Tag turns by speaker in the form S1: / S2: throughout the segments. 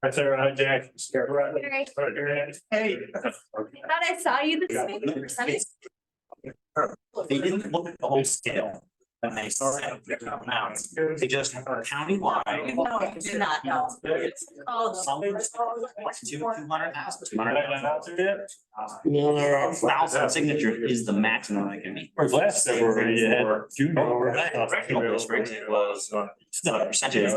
S1: Right there, Jack.
S2: Right.
S1: Hey.
S2: Thought I saw you this week.
S3: They didn't look at the whole scale when they set their amounts. They just countywide.
S2: No, I did not know. Oh,
S3: Some like 200,000, 200,000.
S1: Yeah.
S3: 1,000 signature is the maximum it can be.
S1: Whereas last February, you had Junior.
S3: Regional districts, it was the percentage.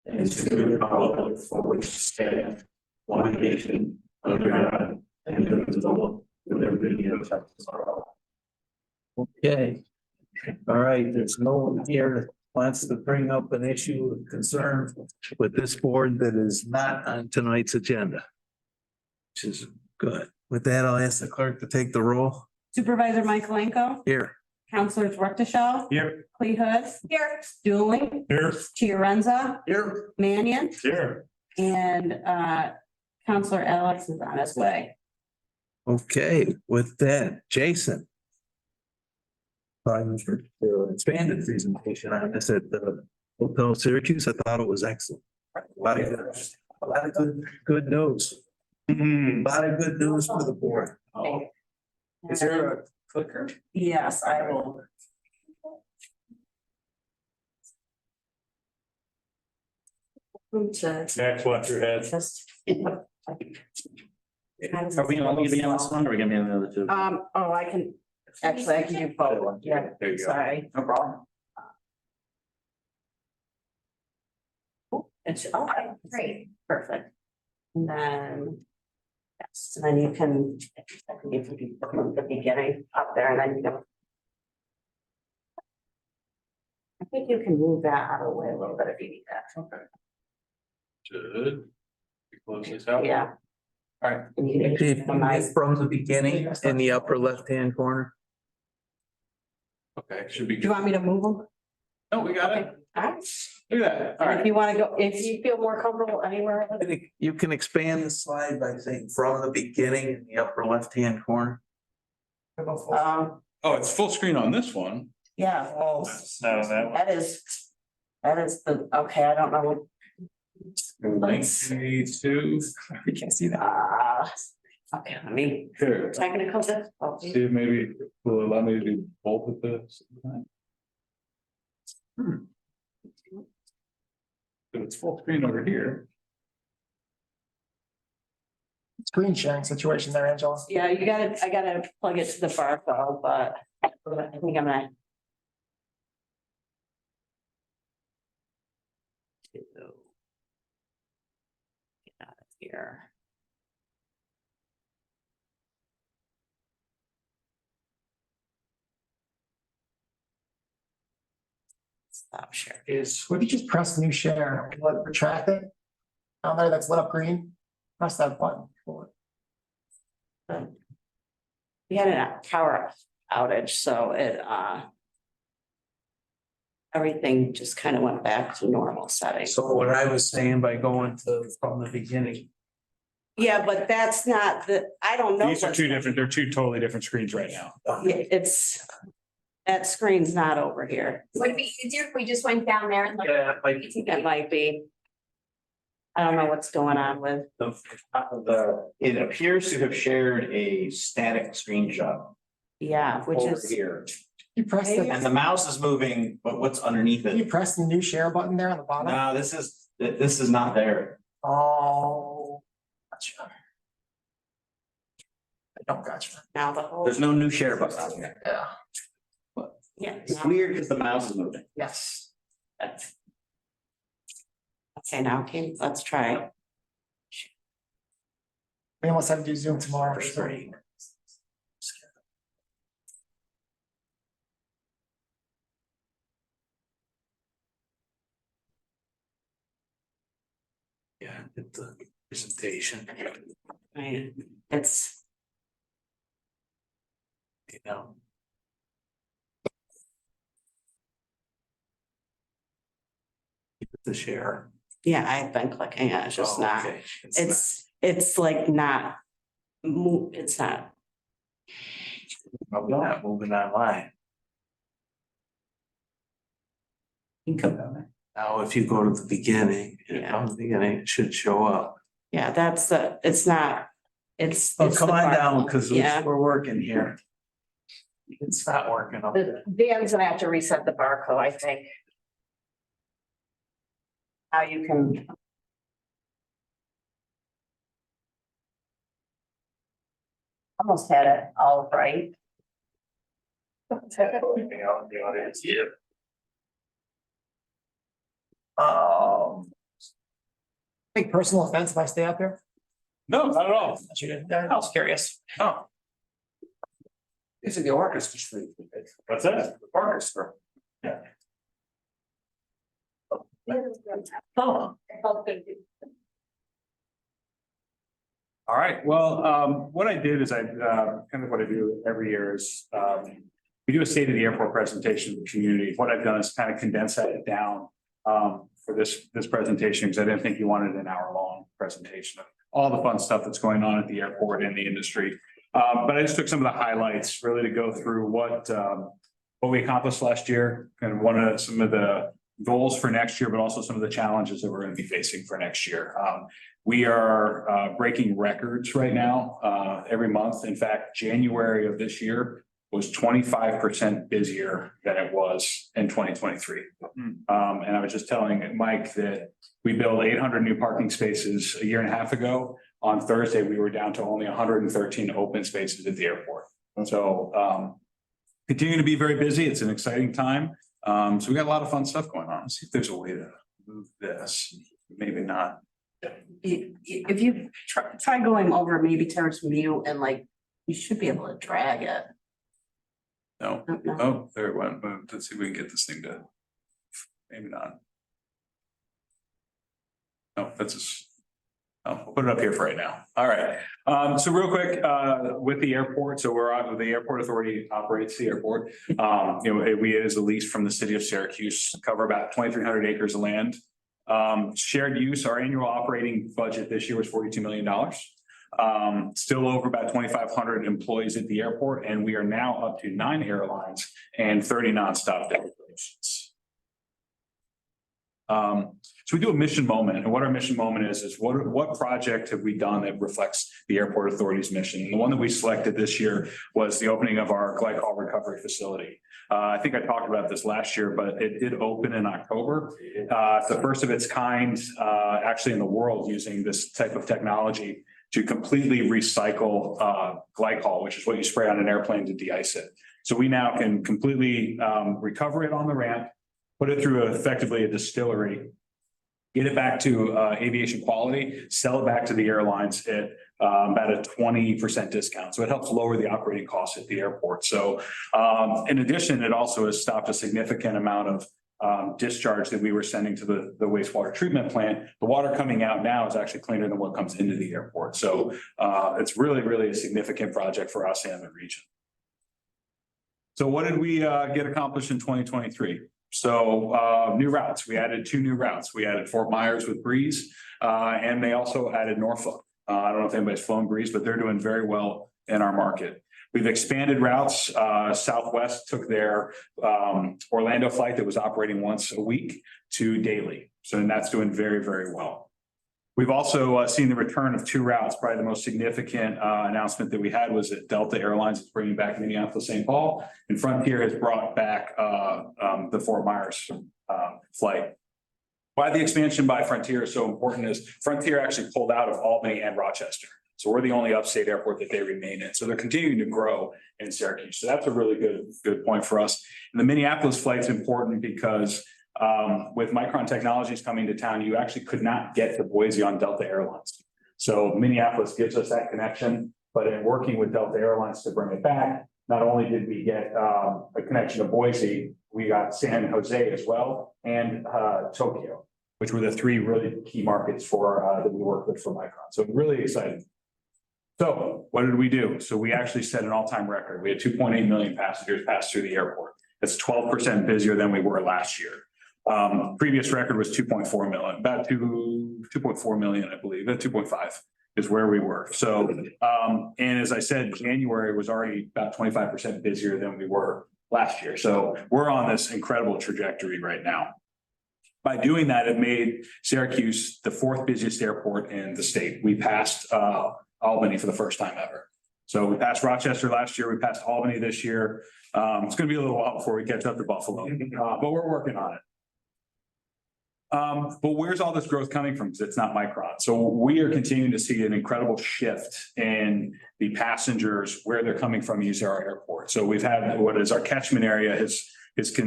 S1: And to the republic for which stand one nation under God, indivisible, with liberty and justice for all.
S4: Okay. All right, there's no one here that wants to bring up an issue of concern with this board that is not on tonight's agenda. Which is good. With that, I'll ask the clerk to take the roll.
S5: Supervisor Michaelenko,
S4: Here.
S5: Counselors Ruckteschall,
S1: Here.
S5: Clehood,
S2: Here.
S5: Dueling,
S1: Here.
S5: Chiarenza,
S1: Here.
S5: Mannion,
S1: Here.
S5: and Counselor Alex is on his way.
S4: Okay, with that, Jason. Thank you for the expanded presentation on this at the Hotel Syracuse. I thought it was excellent. A lot of good news. A lot of good news for the board.
S5: Okay.
S1: Is there a clicker?
S5: Yes, I will.
S1: Jack, watch your head.
S3: Are we only gonna be on this one or are we gonna be on the other two?
S5: Oh, I can do both. Yeah,
S1: There you go.
S5: sorry.
S3: No problem.
S5: It's okay, great, perfect. And then. Yes, and then you can, if you can from the beginning up there and then you can. I think you can move that out of the way a little bit if you need that.
S1: Okay. Should. Close this out.
S5: Yeah.
S6: Alright.
S5: And you can
S4: If you
S5: minimize.
S4: from the beginning in the upper left-hand corner.
S6: Okay, should be
S5: Do
S6: good.
S5: you want me to move them?
S6: No, we got it.
S5: Alright.
S6: Look at that. All
S5: If
S6: right.
S5: you wanna go, if you feel more comfortable anywhere.
S4: I think you can expand the slide by saying from the beginning in the upper left-hand corner.
S6: Oh, it's full screen on this one.
S5: Yeah,
S6: No, that
S5: that is the, okay, I don't know.
S6: one.
S5: Let's-
S6: 92. We can't see that.
S5: Okay, let me,
S6: Here,
S5: technical difficulty.
S6: see if maybe will allow me to do both of this. So it's full screen over here.
S7: Screen sharing situation there, Angela.
S5: Yeah, I gotta plug it to the barcode, but I think I'm gonna. Get out of here. Stop share.
S7: Would you just press new share, what, retract it? Down there that's lit up green, press that button.
S5: We had a power outage, so everything just kind of went back to normal settings.
S4: So what I was saying by going to from the beginning.
S5: Yeah, but that's not I don't know.
S6: These are
S5: what's-
S6: two different, they're two totally different screens right now.
S5: Yeah, that screen's not over here.
S2: Would it be easier if we just went down there and looked?
S4: Yeah, like
S5: That might be. I don't know what's going on with,
S3: It appears to have shared a static screenshot
S5: yeah, which
S3: over
S5: is,
S3: here.
S7: You press
S5: Maybe.
S3: And
S7: the,
S3: the mouse is moving, but what's underneath
S7: you
S3: it?
S7: press the new share button there on the bottom.
S3: No, this is not there.
S7: Oh. Gotcha. I don't gotcha.
S5: now the whole,
S3: There's no new share button on here.
S7: Yeah.
S5: yeah.
S3: It's weird because the mouse is moving.
S7: Yes.
S5: Okay, now, okay, let's try.
S7: We almost have to do Zoom tomorrow.
S4: Yeah, it's the presentation,
S5: Right, it's,
S4: you know. The share.
S5: yeah, I've been clicking it, it's just
S4: Oh,
S5: not,
S4: okay.
S5: it's like not. It's not,
S4: Probably not moving online. Now, if you go to the beginning, from the beginning, it should show up.
S5: yeah, that's it's not, it's.
S4: Oh,
S5: it's
S4: come
S5: the
S4: on
S5: bar-
S4: down, because
S5: Yeah.
S4: we're working here. It's not working. up there.
S5: Dan's gonna have to reset the barcode, I think. Now you can. Almost had it all right.
S4: Yeah.
S7: Take personal offense if I stay up here.
S6: No, not at all.
S7: You did. I was curious.
S6: Oh,
S1: These are the orchestra street.
S6: what's that?
S1: The orchestra.
S5: Oh.
S6: All right, well, what I did is kind of what I do every year is, we do a state of the airport presentation to the community. What I've done is kind of condense that down, for this presentation, because I didn't think you wanted an hour-long presentation of all the fun stuff that's going on at the airport and the industry. But I just took some of the highlights really to go through what we accomplished last year and some of the goals for next year, but also some of the challenges that we're going to be facing for next year. We are breaking records right now every month. In fact, January of this year was 25% busier than it was in 2023. And I was just telling Mike that we built 800 new parking spaces a year and a half ago. On Thursday, we were down to only 113 open spaces at the airport. So continuing to be very busy. It's an exciting time. So we got a lot of fun stuff going on. Let's see if there's a way to move this. Maybe not.
S5: If you try going over maybe towards mute and like, you should be able to drag it.
S6: No.
S5: No.
S6: Oh, there it went. Moved. Let's see if we can get this thing to. Maybe not. No, that's just. We'll put it up here for right now. All right. So real quick, with the airport, so the airport authority operates the airport. We as a lease from the city of Syracuse cover about 2,300 acres of land. Shared use, our annual operating budget this year was $42 million. Still over about 2,500 employees at the airport, and we are now up to 9 airlines and 30 nonstop destinations. So we do a mission moment, and what our mission moment is what project have we done that reflects the airport authority's mission? And the one that we selected this year was the opening of our glycol recovery facility. I think I talked about this last year, but it did open in October. It's the first of its kind, actually in the world, using this type of technology to completely recycle glycol, which is what you spray on an airplane to de-ice it. So we now can completely recover it on the ramp, put it through effectively a distillery, get it back to aviation quality, sell it back to the airlines at about a 20% discount. So it helps lower the operating costs at the airport. So in addition, it also has stopped a significant amount of discharge that we were sending to the wastewater treatment plant. The water coming out now is actually cleaner than what comes into the airport. So it's really, really a significant project for us and the region. So what did we get accomplished in 2023? So new routes, we added 2 new routes. We added Fort Myers with Breeze, and they also added Norfolk. I don't know if anybody's flown Breeze, but they're doing very well in our market. We've expanded routes. Southwest took their Orlando flight that was operating once a week to daily. So that's doing very, very well. We've also seen the return of 2 routes. Probably the most significant announcement that we had was that Delta Airlines is bringing back Minneapolis-St. Paul, and Frontier has brought back the Fort Myers flight. Why the expansion by Frontier is so important is Frontier actually pulled out of Albany and Rochester. So we're the only upstate airport that they remain in. So they're continuing to grow in Syracuse. So that's a really good point for us. And the Minneapolis flight's important because with Micron Technologies coming to town, you actually could not get to Boise on Delta Airlines. So Minneapolis gives us that connection, but in working with Delta Airlines to bring it back, not only did we get a connection to Boise, we got San Jose as well, and Tokyo, which were the 3 really key markets for that we work with for Micron. So really exciting. So what did we do? So we actually set an all-time record. We had 2.8 million passengers pass through the airport. That's 12% busier than we were last year. Previous record was 2.4 million, about 2.4 million, I believe, 2.5 is where we were. So, and as I said, January was already about 25% busier than we were last year. So we're on this incredible trajectory right now. By doing that, it made Syracuse the 4th busiest airport in the state. We passed Albany for the first time ever. So we passed Rochester last year. We passed Albany this year. It's going to be a little while before we catch up to Buffalo, but we're working on it. But where's all this growth coming from? Because it's not Micron. So we are continuing to see an incredible shift in the passengers, where they're coming from using our airport. So we've had what is our catchment area has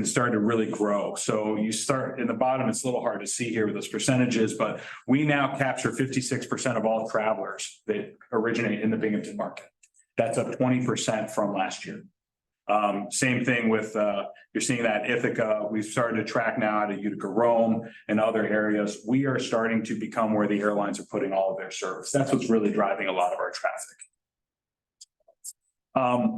S6: started to really grow. So you start in the bottom, it's a little hard to see here with those percentages, but we now capture 56% of all travelers that originate in the Binghamton market. That's up 20% from last year. Same thing with, you're seeing that Ithaca. We've started to track now to Utica, Rome, and other areas. We are starting to become where the airlines are putting all of their service. That's what's really driving a lot of our traffic.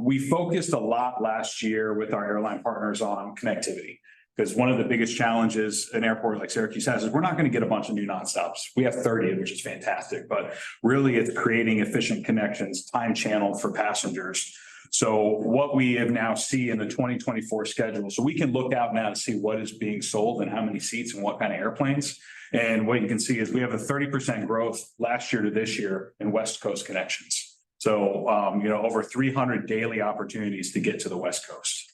S6: We focused a lot last year with our airline partners on connectivity, because one of the biggest challenges an airport like Syracuse has is we're not going to get a bunch of new nonstops. We have 30, which is fantastic, but really it's creating efficient connections, time channeled for passengers. So what we have now see in the 2024 schedule, so we can look out now to see what is being sold and how many seats and what kind of airplanes. And what you can see is we have a 30% growth last year to this year in West Coast connections. So, over 300 daily opportunities to get to the West Coast.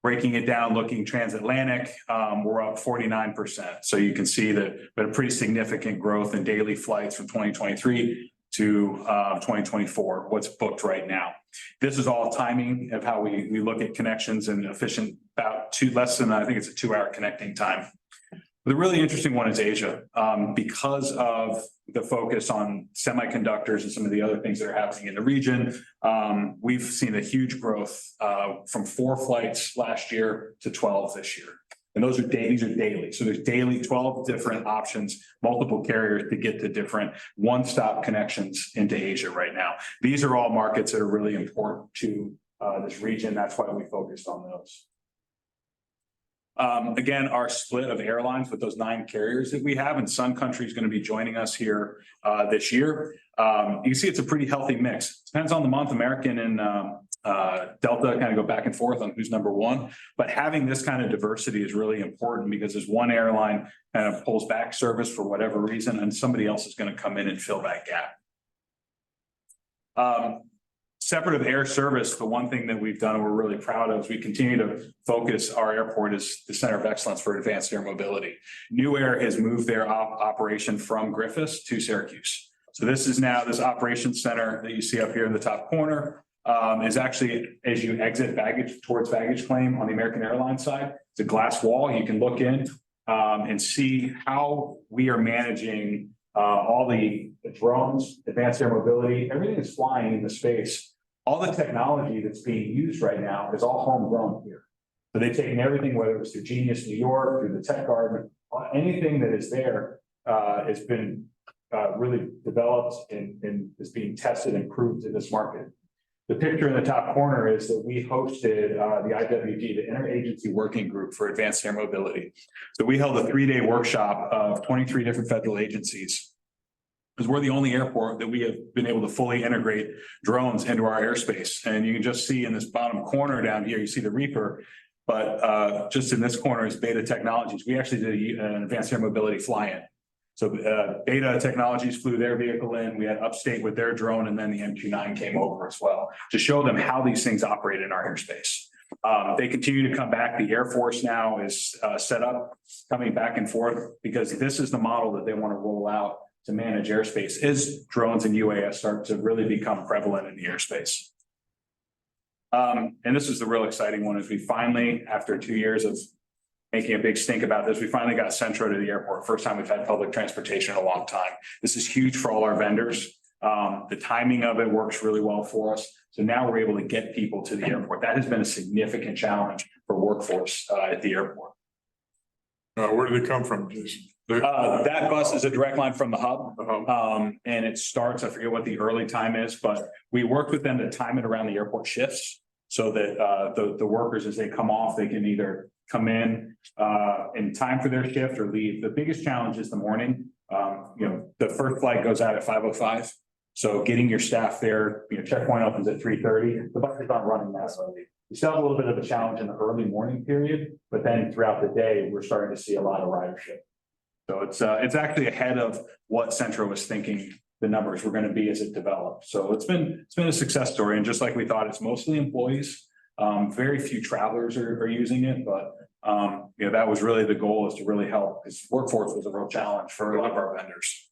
S6: Breaking it down, looking transatlantic, we're up 49%. So you can see that we had a pretty significant growth in daily flights from 2023 to 2024, what's booked right now. This is all timing of how we look at connections and efficient, about less than, I think it's a 2-hour connecting time. The really interesting one is Asia, because of the focus on semiconductors and some of the other things that are happening in the region. We've seen a huge growth from 4 flights last year to 12 this year. And these are daily. So there's daily 12 different options, multiple carriers to get to different one-stop connections into Asia right now. These are all markets that are really important to this region. That's why we focused on those. Again, our split of airlines with those 9 carriers that we have, and Sun Country is going to be joining us here this year. You can see it's a pretty healthy mix. Depends on the month. American and Delta kind of go back and forth on who's number one, but having this kind of diversity is really important because as one airline kind of pulls back service for whatever reason, and somebody else is going to come in and fill that gap. Separate of air service, the one thing that we've done and we're really proud of is we continue to focus our airport as the center of excellence for advanced air mobility. New Air has moved their operation from Griffiths to Syracuse. So this is now this operations center that you see up here in the top corner is actually as you exit baggage towards baggage claim on the American Airlines side. It's a glass wall. You can look in and see how we are managing all the drones, advanced air mobility, everything that's flying in the space. All the technology that's being used right now is all homegrown here. So they've taken everything, whether it was through Genius New York, through the Tech Garden, anything that is there has been really developed and is being tested and proved in this market. The picture in the top corner is that we hosted the IWG, the Interagency Working Group for Advanced Air Mobility. So we held a 3-day workshop of 23 different federal agencies. Because we're the only airport that we have been able to fully integrate drones into our airspace. And you can just see in this bottom corner down here, you see the Reaper, but just in this corner is Beta Technologies. We actually did an advanced air mobility fly-in. So Beta Technologies flew their vehicle in, we had Upstate with their drone, and then the MQ-9 came over as well to show them how these things operate in our airspace. They continue to come back. The Air Force now is set up, coming back and forth, because this is the model that they want to roll out to manage airspace as drones and UAS start to really become prevalent in the airspace. And this is the real exciting one is we finally, after 2 years of making a big stink about this, we finally got Centro to the airport. First time we've had public transportation in a long time. This is huge for all our vendors. The timing of it works really well for us. So now we're able to get people to the airport. That has been a significant challenge for workforce at the airport.
S8: Where do they come from, Jason?
S6: That bus is a direct line from the hub. And it starts, I forget what the early time is, but we worked with them to time it around the airport shifts so that the workers, as they come off, they can either come in time for their shift or leave. The biggest challenge is the morning. The first flight goes out at 5:05. So getting your staff there, checkpoint opens at 3:30. The buses aren't running that early. We still have a little bit of a challenge in the early morning period, but then throughout the day, we're starting to see a lot of ridership. So it's actually ahead of what Centro was thinking the numbers were going to be as it developed. So it's been a success story. And just like we thought, it's mostly employees. Very few travelers are using it, but that was really the goal, is to really help, because workforce was a real challenge for a lot of our vendors.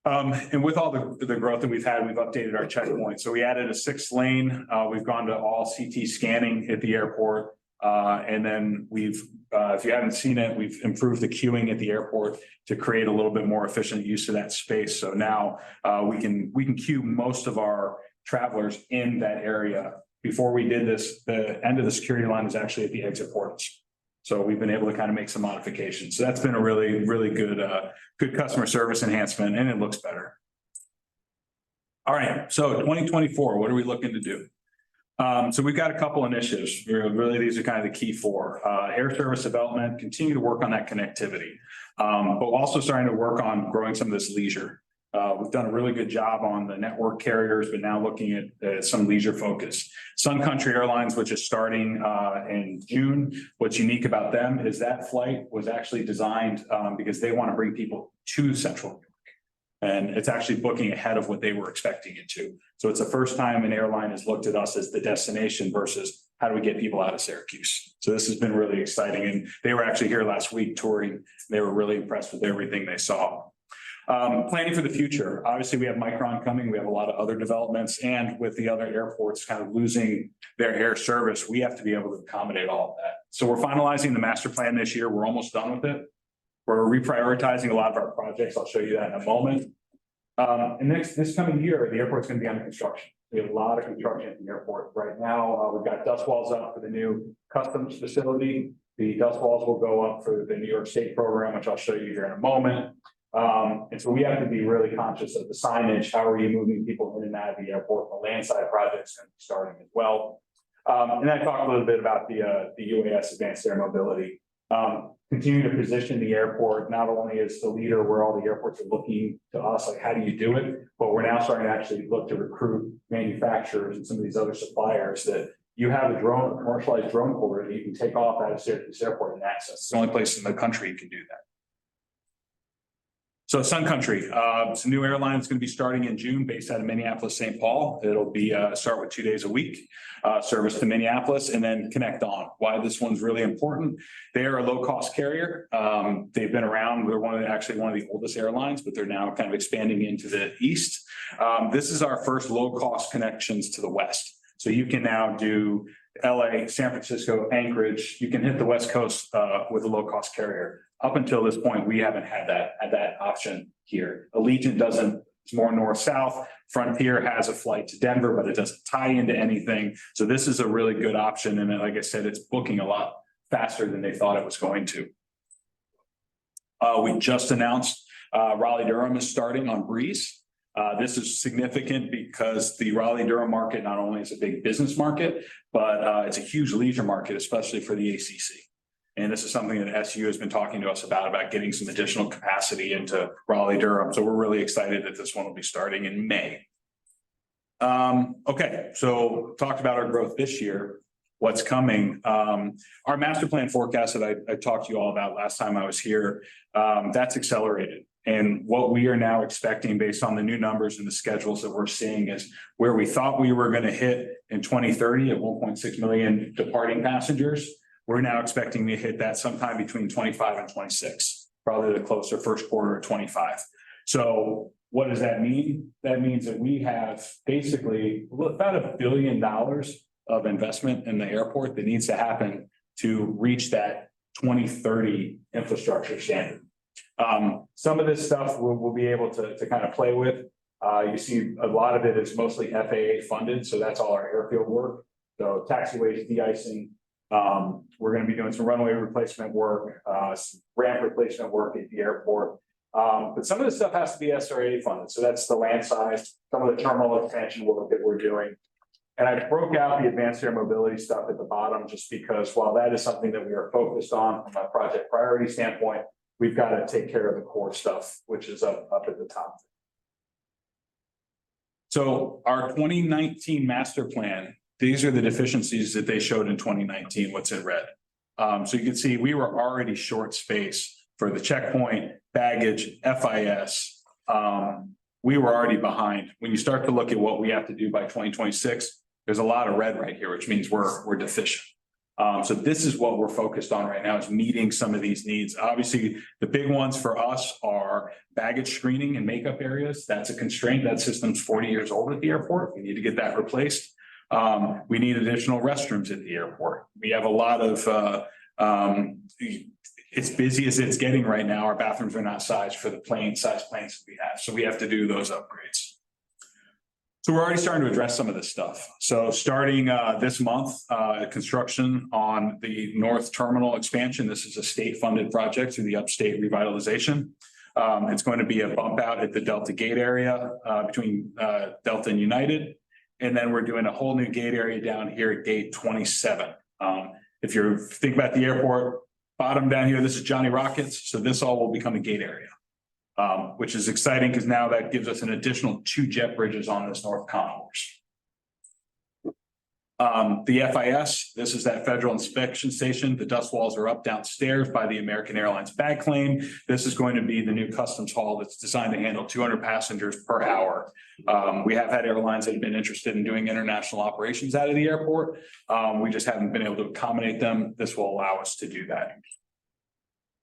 S6: And with all the growth that we've had, we've updated our checkpoint. So we added a 6th lane. We've gone to all CT scanning at the airport. And then we've, if you haven't seen it, we've improved the queuing at the airport to create a little bit more efficient use of that space. So now we can queue most of our travelers in that area. Before we did this, the end of the security line was actually at the exit ports. So we've been able to kind of make some modifications. So that's been a really, really good customer service enhancement, and it looks better. All right, so 2024, what are we looking to do? So we've got a couple initiatives. Really, these are kind of the key 4. Air service development, continue to work on that connectivity, but also starting to work on growing some of this leisure. We've done a really good job on the network carriers, but now looking at some leisure focus. Sun Country Airlines, which is starting in June. What's unique about them is that flight was actually designed because they want to bring people to Central New York. And it's actually booking ahead of what they were expecting it to. So it's the first time an airline has looked at us as the destination versus how do we get people out of Syracuse. So this has been really exciting. And they were actually here last week touring. They were really impressed with everything they saw. Planning for the future. Obviously, we have Micron coming. We have a lot of other developments, and with the other airports kind of losing their air service, we have to be able to accommodate all of that. So we're finalizing the master plan this year. We're almost done with it. We're reprioritizing a lot of our projects. I'll show you that in a moment. And this coming year, the airport's going to be under construction. We have a lot of construction at the airport right now. We've got dust walls up for the new customs facility. The dust walls will go up for the New York State program, which I'll show you here in a moment. And so we have to be really conscious of the signage. How are you moving people in and out of the airport? The landside project's going to be starting as well. And I talked a little bit about the UAS Advanced Air Mobility. Continue to position the airport not only as the leader where all the airports are looking to us, like how do you do it? But we're now starting to actually look to recruit manufacturers and some of these other suppliers that you have a drone, a commercialized drone corridor that you can take off out of Syracuse Airport and access. It's the only place in the country you can do that. So Sun Country, it's a new airline that's going to be starting in June based out of Minneapolis, St. Paul. It'll be start with 2 days a week, service to Minneapolis and then connect on. Why this one's really important. They are a low cost carrier. They've been around. They're actually one of the oldest airlines, but they're now kind of expanding into the east. This is our first low cost connections to the west. So you can now do LA, San Francisco, Anchorage. You can hit the West Coast with a low cost carrier. Up until this point, we haven't had that option here. Allegiant doesn't, it's more north-south. Frontier has a flight to Denver, but it doesn't tie into anything. So this is a really good option. And then, like I said, it's booking a lot faster than they thought it was going to. We just announced Raleigh-Durham is starting on Breeze. This is significant because the Raleigh-Durham market not only is a big business market, but it's a huge leisure market, especially for the ACC. And this is something that SU has been talking to us about getting some additional capacity into Raleigh-Durham. So we're really excited that this one will be starting in May. Okay, so talked about our growth this year. What's coming? Our master plan forecast that I talked to you all about last time I was here, that's accelerated. And what we are now expecting based on the new numbers and the schedules that we're seeing is where we thought we were going to hit in 2030 at 1.6 million departing passengers. We're now expecting to hit that sometime between 25 and 26, probably the closer first quarter of 25. So what does that mean? That means that we have basically about $1 billion of investment in the airport that needs to happen to reach that 2030 infrastructure standard. Some of this stuff we'll be able to kind of play with. You see a lot of it is mostly FAA funded. So that's all our airfield work. So taxiways, de-icing. We're going to be doing some runway replacement work, some ramp replacement work at the airport. But some of this stuff has to be SRA funded. So that's the land size, some of the terminal expansion work that we're doing. And I broke out the advanced air mobility stuff at the bottom just because while that is something that we are focused on from a project priority standpoint, we've got to take care of the core stuff, which is up at the top. So our 2019 master plan, these are the deficiencies that they showed in 2019, what's in red. So you can see we were already short space for the checkpoint, baggage, FIS. We were already behind. When you start to look at what we have to do by 2026, there's a lot of red right here, which means we're deficient. So this is what we're focused on right now is meeting some of these needs. Obviously, the big ones for us are baggage screening and makeup areas. That's a constraint. That system's 40 years old at the airport. We need to get that replaced. We need additional restrooms at the airport. We have a lot of, it's busy as it's getting right now. Our bathrooms are not sized for the size planes that we have. So we have to do those upgrades. So we're already starting to address some of this stuff. So starting this month, construction on the North Terminal expansion. This is a state-funded project through the Upstate Revitalization. It's going to be a bump out at the Delta Gate area between Delta and United. And then we're doing a whole new gate area down here at gate 27. If you think about the airport, bottom down here, this is Johnny Rockets. So this all will become a gate area, which is exciting because now that gives us an additional 2 jet bridges on this North Concourse. The FIS, this is that federal inspection station. The dust walls are up downstairs by the American Airlines bag claim. This is going to be the new customs hall that's designed to handle 200 passengers per hour. We have had airlines that have been interested in doing international operations out of the airport. We just haven't been able to accommodate them. This will allow us to do that.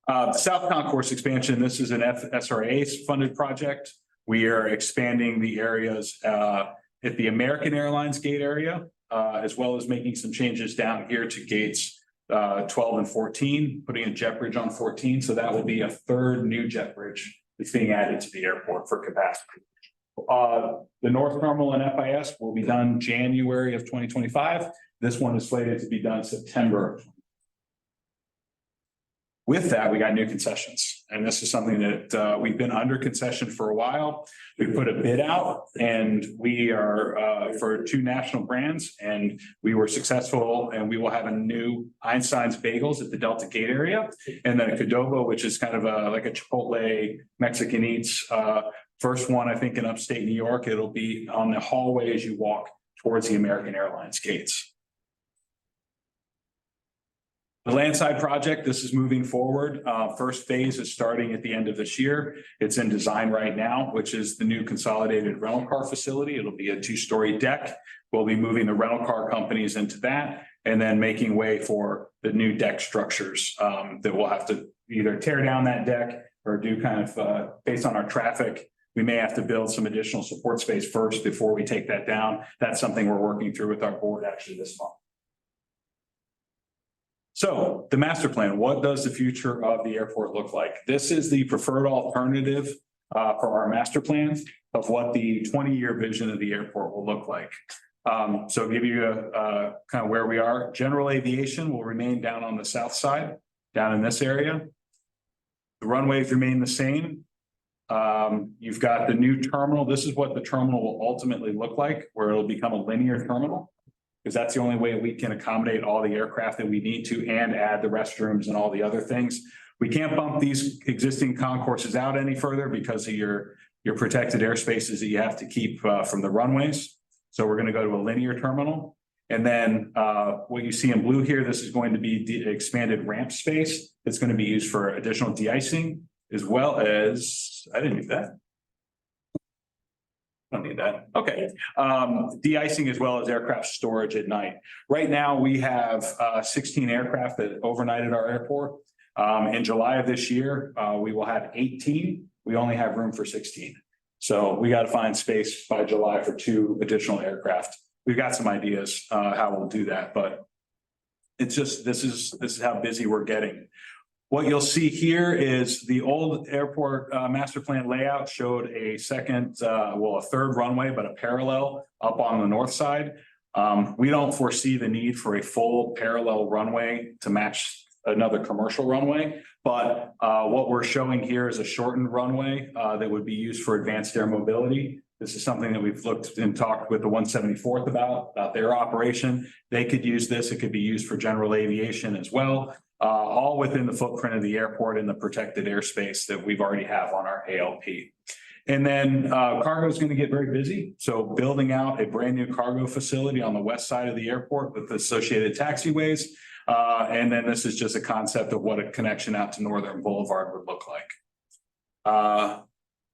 S6: The South Concourse expansion, this is an SRA funded project. We are expanding the areas at the American Airlines gate area, as well as making some changes down here to gates 12 and 14, putting a jet bridge on 14. So that will be a 3rd new jet bridge that's being added to the airport for capacity. The North Terminal and FIS will be done January of 2025. This one is slated to be done September. With that, we got new concessions, and this is something that we've been under concession for a while. We put a bid out and we are for 2 national brands, and we were successful, and we will have a new Einstein's Bagels at the Delta Gate area. And then a Qdoba, which is kind of like a Chipotle Mexican Eats. First one, I think, in upstate New York. It'll be on the hallway as you walk towards the American Airlines gates. The landside project, this is moving forward. First phase is starting at the end of this year. It's in design right now, which is the new consolidated rental car facility. It'll be a 2-story deck. We'll be moving the rental car companies into that and then making way for the new deck structures that we'll have to either tear down that deck or do kind of based on our traffic. We may have to build some additional support space first before we take that down. That's something we're working through with our board actually this month. So the master plan, what does the future of the airport look like? This is the preferred alternative for our master plan of what the 20-year vision of the airport will look like. So give you a kind of where we are. General aviation will remain down on the south side, down in this area. The runways remain the same. You've got the new terminal. This is what the terminal will ultimately look like, where it'll become a linear terminal. Because that's the only way we can accommodate all the aircraft that we need to and add the restrooms and all the other things. We can't bump these existing concourses out any further because of your protected airspaces that you have to keep from the runways. So we're going to go to a linear terminal. And then what you see in blue here, this is going to be the expanded ramp space. It's going to be used for additional de-icing as well as, I didn't need that. Don't need that. Okay. De-icing as well as aircraft storage at night. Right now, we have 16 aircraft that overnight at our airport. In July of this year, we will have 18. We only have room for 16. So we got to find space by July for 2 additional aircraft. We've got some ideas how we'll do that, but it's just this is how busy we're getting. What you'll see here is the old airport master plan layout showed a third runway, but a parallel up on the north side. We don't foresee the need for a full parallel runway to match another commercial runway. But what we're showing here is a shortened runway that would be used for advanced air mobility. This is something that we've looked and talked with the 174th about their operation. They could use this. It could be used for general aviation as well. All within the footprint of the airport and the protected airspace that we've already have on our ALP. And then cargo is going to get very busy. So building out a brand new cargo facility on the west side of the airport with associated taxiways. And then this is just a concept of what a connection out to Northern Boulevard would look like.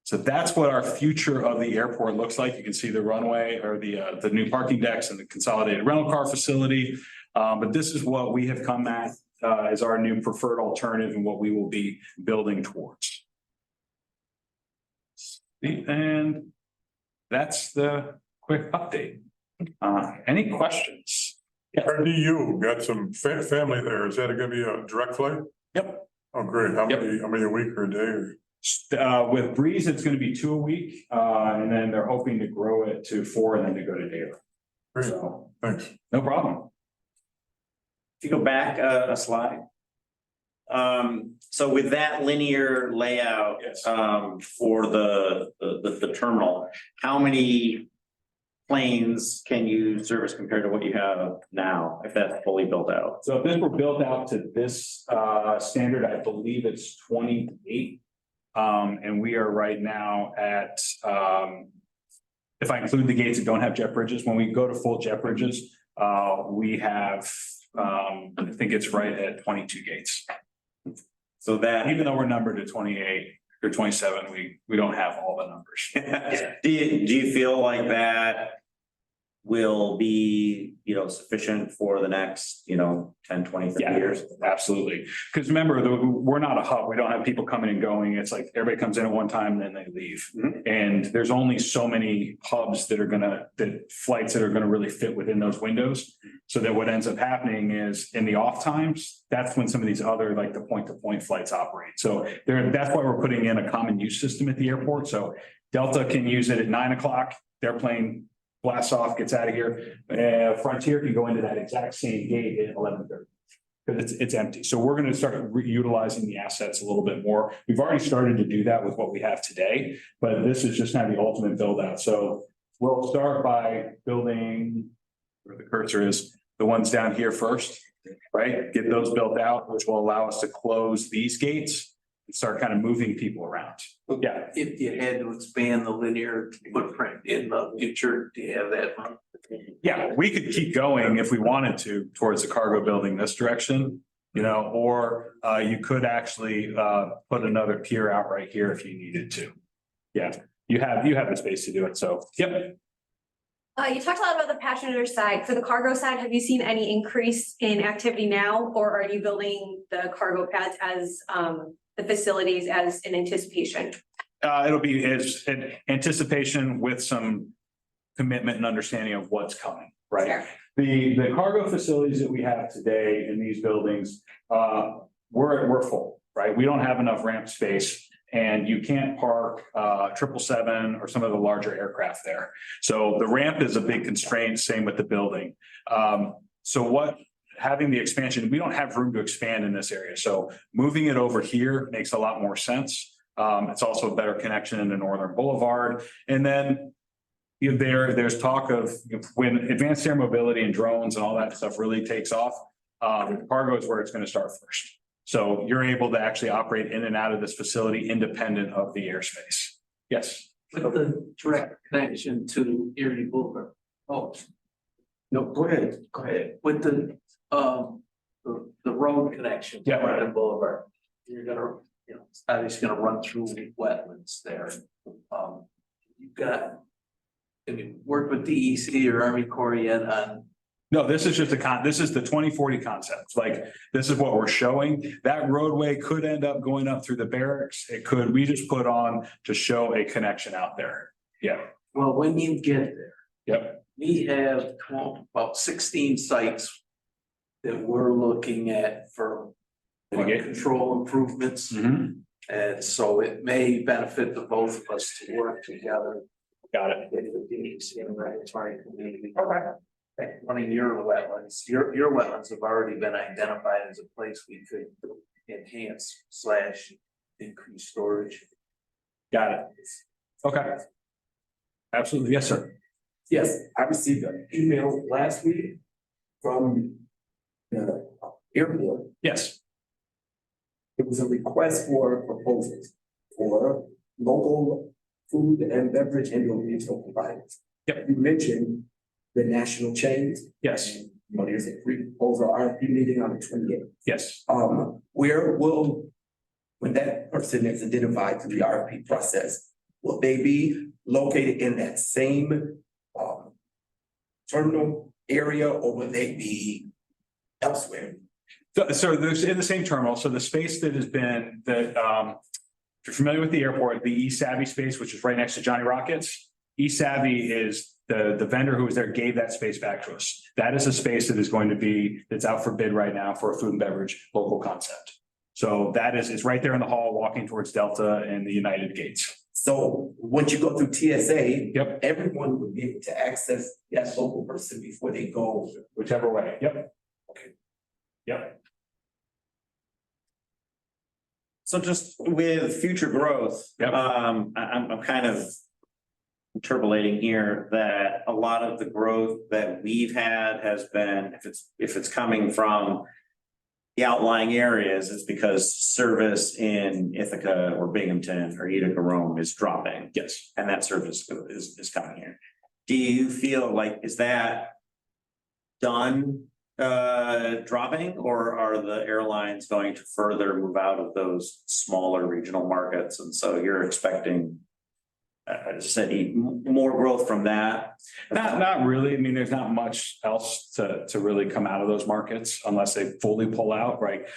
S6: So that's what our future of the airport looks like. You can see the runway or the new parking decks and the consolidated rental car facility. But this is what we have come at as our new preferred alternative and what we will be building towards. And that's the quick update. Any questions?
S8: RDU got some family there. Is that gonna be a direct flight?
S6: Yep.
S8: Oh, great. How many a week or a day?
S6: With Breeze, it's going to be 2 a week, and then they're hoping to grow it to 4 and then to go to daily.
S8: Great,
S6: So,
S8: thanks.
S6: no problem.
S3: If you go back a slide. So with that linear layout,
S6: Yes.
S3: for the terminal, how many planes can you service compared to what you have now, if that's fully built out?
S6: So if this were built out to this standard, I believe it's 28. And we are right now at if I include the gates that don't have jet bridges, when we go to full jet bridges, we have I think it's right at 22 gates.
S3: So that,
S6: Even though we're numbered at 28 or 27, we don't have all the numbers.
S3: do you feel like that will be, sufficient for the next, 10, 20, 30
S6: Yeah.
S3: years?
S6: Absolutely. Because remember, we're not a hub. We don't have people coming and going. It's like everybody comes in at one time and then they leave.
S3: Mhm.
S6: And there's only so many hubs flights that are gonna really fit within those windows. So that what ends up happening is in the off times, that's when some of these other like the point-to-point flights operate. So that's why we're putting in a common use system at the airport. So Delta can use it at 9 o'clock. Their plane blasts off, gets out of here. Frontier can go into that exact same gate at 11:30. because it's empty. So we're gonna start utilizing the assets a little bit more. We've already started to do that with what we have today, but this is just kind of the ultimate build out. So we'll start by building where the cursor is, the ones down here first, right? Get those built out, which will allow us to close these gates and start kind of moving people around. Yeah.
S4: If you had to expand the linear footprint in the future, do you have that?
S6: Yeah, we could keep going if we wanted to towards the cargo building this direction, you know, or you could actually put another pier out right here if you needed to. Yeah, you have the space to do it. So, yep.
S2: You talked a lot about the passenger side. For the cargo side, have you seen any increase in activity now? Or are you building the cargo pads as the facilities as in anticipation?
S6: It'll be as an anticipation with some commitment and understanding of what's coming, right?
S2: Sure.
S6: The cargo facilities that we have today in these buildings, we're full, right? We don't have enough ramp space. And you can't park 777 or some of the larger aircraft there. So the ramp is a big constraint, same with the building. So having the expansion, we don't have room to expand in this area. So moving it over here makes a lot more sense. It's also a better connection into Northern Boulevard. And then there's talk of when advanced air mobility and drones and all that stuff really takes off, cargo is where it's going to start first. So you're able to actually operate in and out of this facility independent of the airspace. Yes.
S4: With the direct connection to Erie Boulevard. Oh.
S1: No, go ahead.
S4: With the road connection.
S6: Yeah.
S4: Right on Boulevard. You're gonna, it's obviously gonna run through wetlands there. You've got, have you worked with DEC or Army Corps yet on?
S6: No, this is just this is the 2040 concept. Like, this is what we're showing. That roadway could end up going up through the barracks. It could, we just put on to show a connection out there. Yeah.
S4: Well, when you get there.
S6: Yep.
S4: We have about 16 sites that we're looking at for
S6: Mitigate.
S4: control improvements.
S6: Mhm.
S4: And so it may benefit the both of us to work together.
S6: Got it.
S4: With the DEC and regulatory community.
S6: Okay.
S4: Running your wetlands, your wetlands have already been identified as a place we could enhance / increase storage.
S6: Got it. Okay. Absolutely. Yes, sir.
S1: Yes, I received an email last week from the airport.
S6: Yes.
S1: It was a request for proposals for local food and beverage and regional providers.
S6: Yep.
S1: You mentioned the national chains.
S6: Yes.
S1: And, there's a free proposal RFP meeting on the 28th.
S6: Yes.
S1: Where will, when that person is identified through the RFP process, will they be located in that same terminal area, or will they be elsewhere?
S6: So there's in the same terminal. So the space that has been if you're familiar with the airport, the eSavvy space, which is right next to Johnny Rockets, eSavvy is the vendor who was there gave that space back to us. That is a space that is going to be, that's out for bid right now for a food and beverage local concept. So that it's right there in the hall, walking towards Delta and the United Gates.
S1: So once you go through TSA,
S6: Yep.
S1: everyone would be able to access that local person before they go.
S6: Whichever way. Yep.
S1: Okay.
S6: Yep.
S3: So just with future growth,
S6: Yep.
S3: I'm kind of interpolating here that a lot of the growth that we've had has been, if it's coming from the outlying areas, it's because service in Ithaca or Binghamton or Utica Rome is dropping.
S6: Yes.
S3: And that service is coming here. Do you feel like, is that done dropping, or are the airlines going to further move out of those smaller regional markets? And so you're expecting, as I said, more growth from that?
S6: Not really. I mean, there's not much else to really come out of those markets unless they fully pull out, right?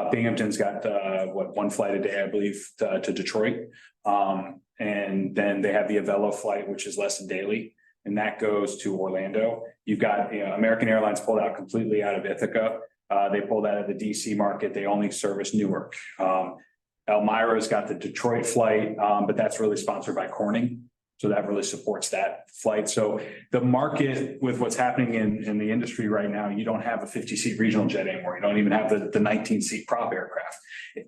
S6: Binghamton's got one flight a day, I believe, to Detroit. And then they have the Avelo flight, which is less than daily, and that goes to Orlando. You've got, American Airlines pulled out completely out of Ithaca. They pulled out of the DC market. They only service Newark. Elmira's got the Detroit flight, but that's really sponsored by Corning. So that really supports that flight. So the market with what's happening in the industry right now, you don't have a 50-seat regional jet anymore. You don't even have the 19-seat prop aircraft.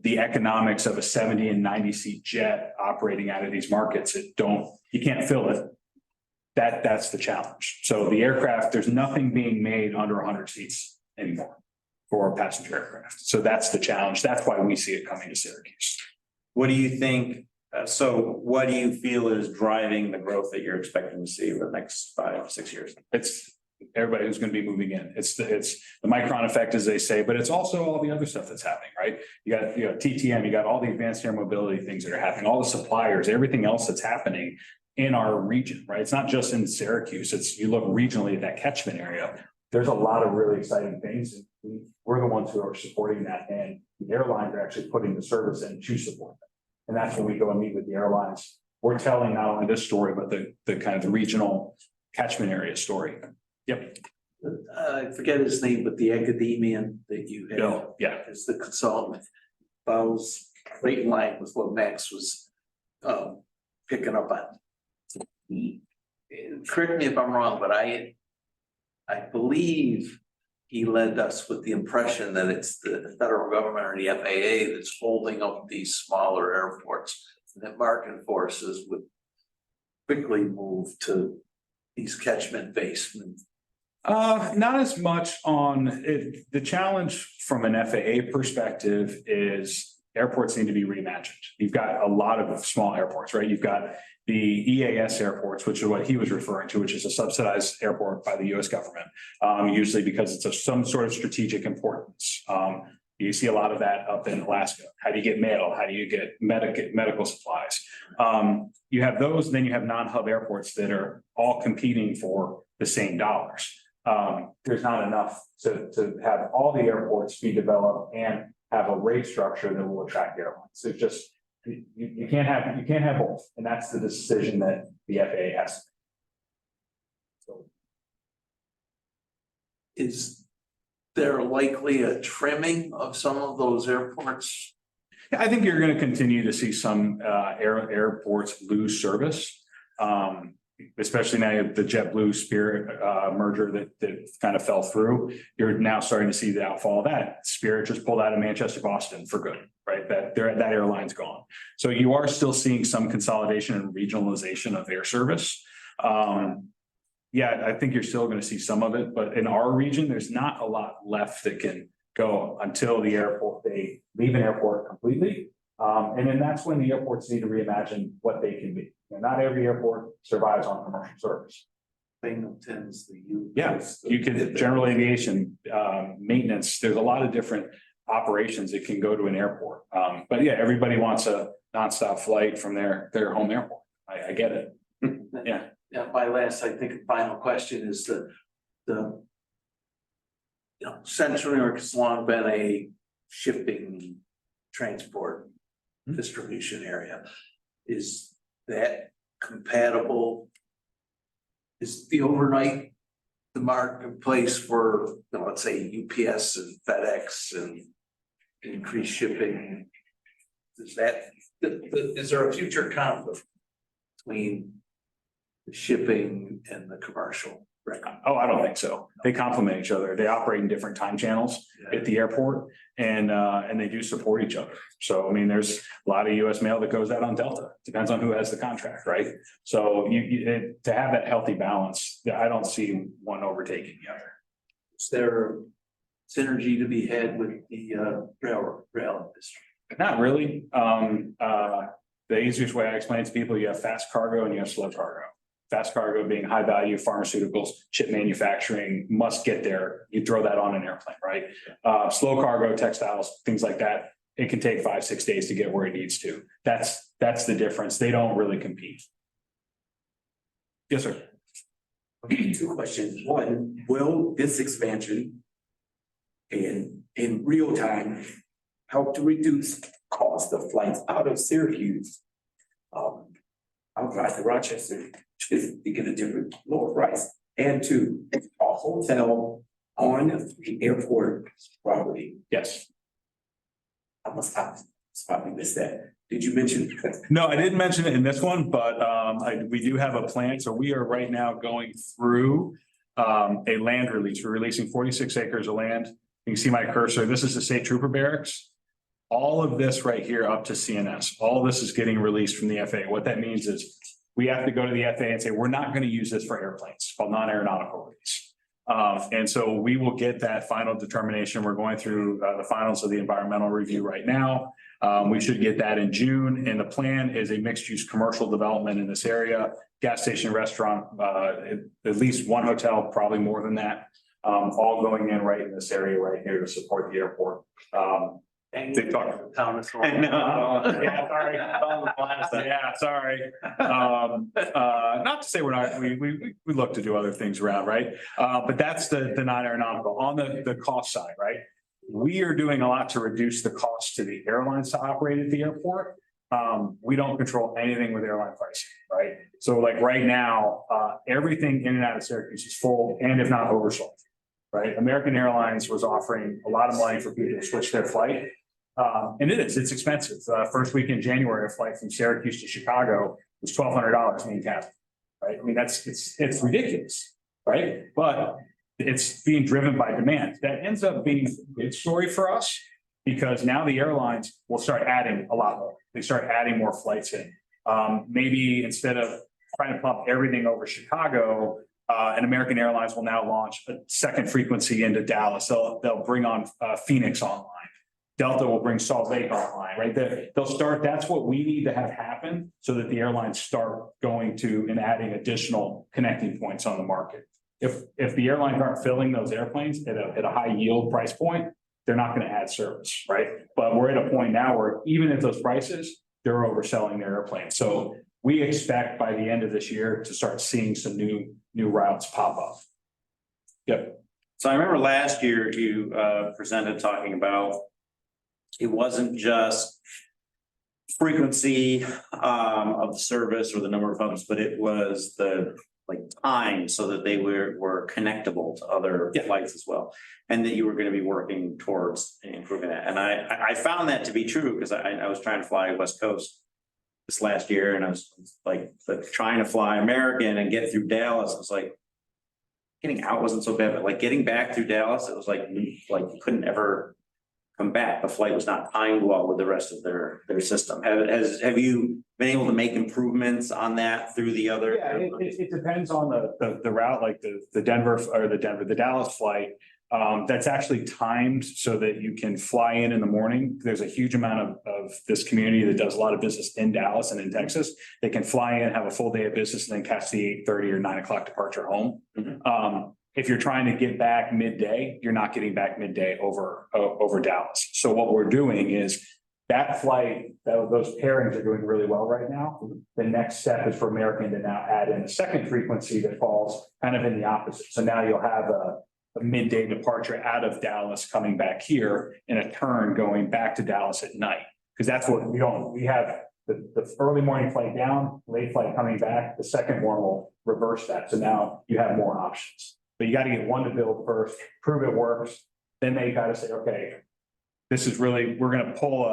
S6: The economics of a 70 and 90-seat jet operating out of these markets, you can't fill it. That's the challenge. So the aircraft, there's nothing being made under 100 seats anymore for passenger aircraft. So that's the challenge. That's why we see it coming to Syracuse.
S3: What do you think? So what do you feel is driving the growth that you're expecting to see over the next 5-6 years?
S6: It's everybody who's going to be moving in. It's the Micron effect, as they say, but it's also all the other stuff that's happening, right? You got TTM, you got all the advanced air mobility things that are happening, all the suppliers, everything else that's happening in our region, right? It's not just in Syracuse. It's you look regionally at that catchment area. There's a lot of really exciting things. We're the ones who are supporting that, and the airlines are actually putting the service in to support that. And that's when we go and meet with the airlines. We're telling not only this story, but the kind of the regional catchment area story. Yep.
S4: I forget his name, but the academician that you have.
S6: Bill, yeah.
S4: As the consultant follows right in line with what Max was picking up on. Correct me if I'm wrong, but I believe he led us with the impression that it's the federal government or the FAA that's holding up these smaller airports, and that market forces would quickly move to these catchment basements.
S6: Not as much on it. The challenge from an FAA perspective is airports need to be reimagined. You've got a lot of small airports, right? You've got the EAS airports, which is what he was referring to, which is a subsidized airport by the US government, usually because it's of some sort of strategic importance. You see a lot of that up in Alaska. How do you get mail? How do you get medical supplies? You have those, then you have non-hub airports that are all competing for the same dollars. There's not enough to have all the airports be developed and have a rate structure that will attract airlines. It's just, you can't have both. And that's the decision that the FAA has to make. So,
S4: Is there likely a trimming of some of those airports?
S6: I think you're going to continue to see some airports lose service. Especially now the JetBlue Spirit merger that kind of fell through. You're now starting to see the outfall of that. Spirit just pulled out of Manchester, Boston for good, right? That airline's gone. So you are still seeing some consolidation and regionalization of air service. Yeah, I think you're still going to see some of it, but in our region, there's not a lot left that can go until the airport, they leave an airport completely. And then that's when the airports need to reimagine what they can be. Not every airport survives on commercial service.
S4: Binghamton's the U.
S6: Yes, you can, general aviation, maintenance, there's a lot of different operations that can go to an airport. But yeah, everybody wants a nonstop flight from their home airport. I get it. Yeah.
S4: Yeah, my last, I think, final question is Central New York has long been a shipping transport distribution area. Is that compatible? Is the overnight the marketplace for, let's say, UPS and FedEx and increased shipping? Is there a future conflict between the shipping and the commercial?
S6: Oh, I don't think so. They complement each other. They operate in different time channels at the airport, and they do support each other. So, I mean, there's a lot of US mail that goes out on Delta. Depends on who has the contract, right? So to have that healthy balance, I don't see one overtaking the other.
S4: Is there synergy to be had with the rail industry?
S6: Not really. The easiest way I explain it to people, you have fast cargo and you have slow cargo. Fast cargo being high value pharmaceuticals, chip manufacturing, must get there. You throw that on an airplane, right? Slow cargo, textiles, things like that. It can take 5-6 days to get where it needs to. That's the difference. They don't really compete. Yes, sir.
S1: Okay, 2 questions. One, will this expansion in real time help to reduce cost of flights out of Syracuse? I'll drive to Rochester to get a different lower price. And 2, a hotel on the airport property.
S6: Yes.
S1: I must probably miss that. Did you mention?
S6: No, I didn't mention it in this one, but we do have a plan. So we are right now going through a land release. We're releasing 46 acres of land. You can see my cursor. This is the State Trooper Barracks. All of this right here up to CNS, all of this is getting released from the FAA. What that means is we have to go to the FAA and say, we're not going to use this for airplanes. It's called non-aeronautical release. And so we will get that final determination. We're going through the finals of the environmental review right now. We should get that in June, and the plan is a mixed-use commercial development in this area, gas station, restaurant, at least one hotel, probably more than that, all going in right in this area right here to support the airport. They talk.
S3: Thomas.
S6: Yeah, sorry. Yeah, sorry. Not to say we're not, we look to do other things around, right? But that's the non-aeronautical. On the cost side, right? We are doing a lot to reduce the cost to the airlines to operate at the airport. We don't control anything with airline pricing, right? So like right now, everything in and out of Syracuse is full and if not oversold, right? American Airlines was offering a lot of money for people to switch their flight. And it's expensive. First week in January, a flight from Syracuse to Chicago was $1,200 main cabin, right? I mean, it's ridiculous, right? But it's being driven by demand. That ends up being a good story for us because now the airlines will start adding a lot more. They start adding more flights in. Maybe instead of trying to pump everything over Chicago, and American Airlines will now launch a second frequency into Dallas. They'll bring on Phoenix online. Delta will bring Salt Lake online, right? They'll start, that's what we need to have happen so that the airlines start going to and adding additional connecting points on the market. If the airlines aren't filling those airplanes at a high yield price point, they're not going to add service, right? But we're at a point now where even at those prices, they're overselling their airplanes. So we expect by the end of this year to start seeing some new routes pop up. Yep.
S3: So I remember last year you presented talking about it wasn't just frequency of the service or the number of hubs, but it was the time so that they were connectable to other flights as well. And that you were going to be working towards improving that. And I found that to be true because I was trying to fly West Coast this last year and I was like trying to fly American and get through Dallas. It was like getting out wasn't so bad, but like getting back through Dallas, it was like you couldn't ever come back. The flight was not timed well with the rest of their system. Have you been able to make improvements on that through the other?
S6: Yeah, it depends on the route, like the Dallas flight. That's actually timed so that you can fly in the morning. There's a huge amount of this community that does a lot of business in Dallas and in Texas. They can fly in, have a full day of business, and then catch the 8:30 or 9 o'clock departure home. Mm-hmm. If you're trying to get back midday, you're not getting back midday over Dallas. So what we're doing is that flight, those pairings are doing really well right now. The next step is for American to now add in a second frequency that falls kind of in the opposite. So now you'll have a midday departure out of Dallas coming back here and a turn going back to Dallas at night. Because that's what we have the early morning flight down, late flight coming back. The second one will reverse that. So now you have more options. But you got to get one to build first, prove it works. Then they got to say, okay, this is really, we're going to pull